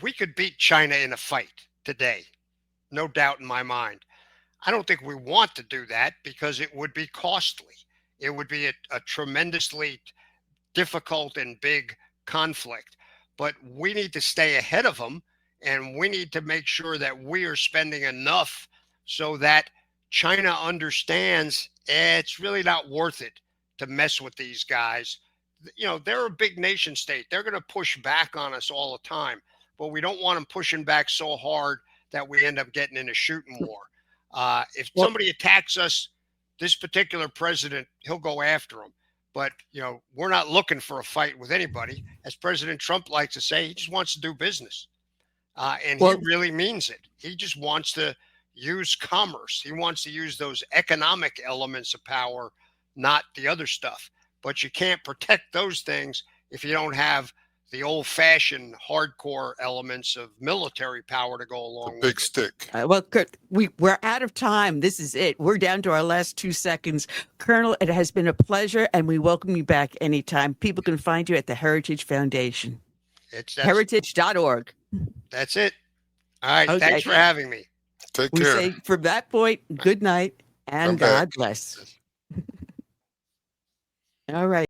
we could beat China in a fight today. No doubt in my mind. I don't think we want to do that because it would be costly. It would be a tremendously difficult and big conflict. But we need to stay ahead of them, and we need to make sure that we are spending enough so that China understands it's really not worth it to mess with these guys. They're a big nation state. They're going to push back on us all the time, but we don't want them pushing back so hard that we end up getting in a shooting war. If somebody attacks us, this particular president, he'll go after them. But, we're not looking for a fight with anybody. As President Trump likes to say, he just wants to do business. And he really means it. He just wants to use commerce. He wants to use those economic elements of power, not the other stuff. But you can't protect those things if you don't have the old-fashioned hardcore elements of military power to go along with big stick. Well, Kurt, we're out of time. This is it. We're down to our last 2 seconds. Colonel, it has been a pleasure, and we welcome you back anytime. People can find you at the Heritage Foundation. Heritage.org. That's it. All right. Okay. Thanks for having me. Take care. We say from that point, good night and God bless. All right.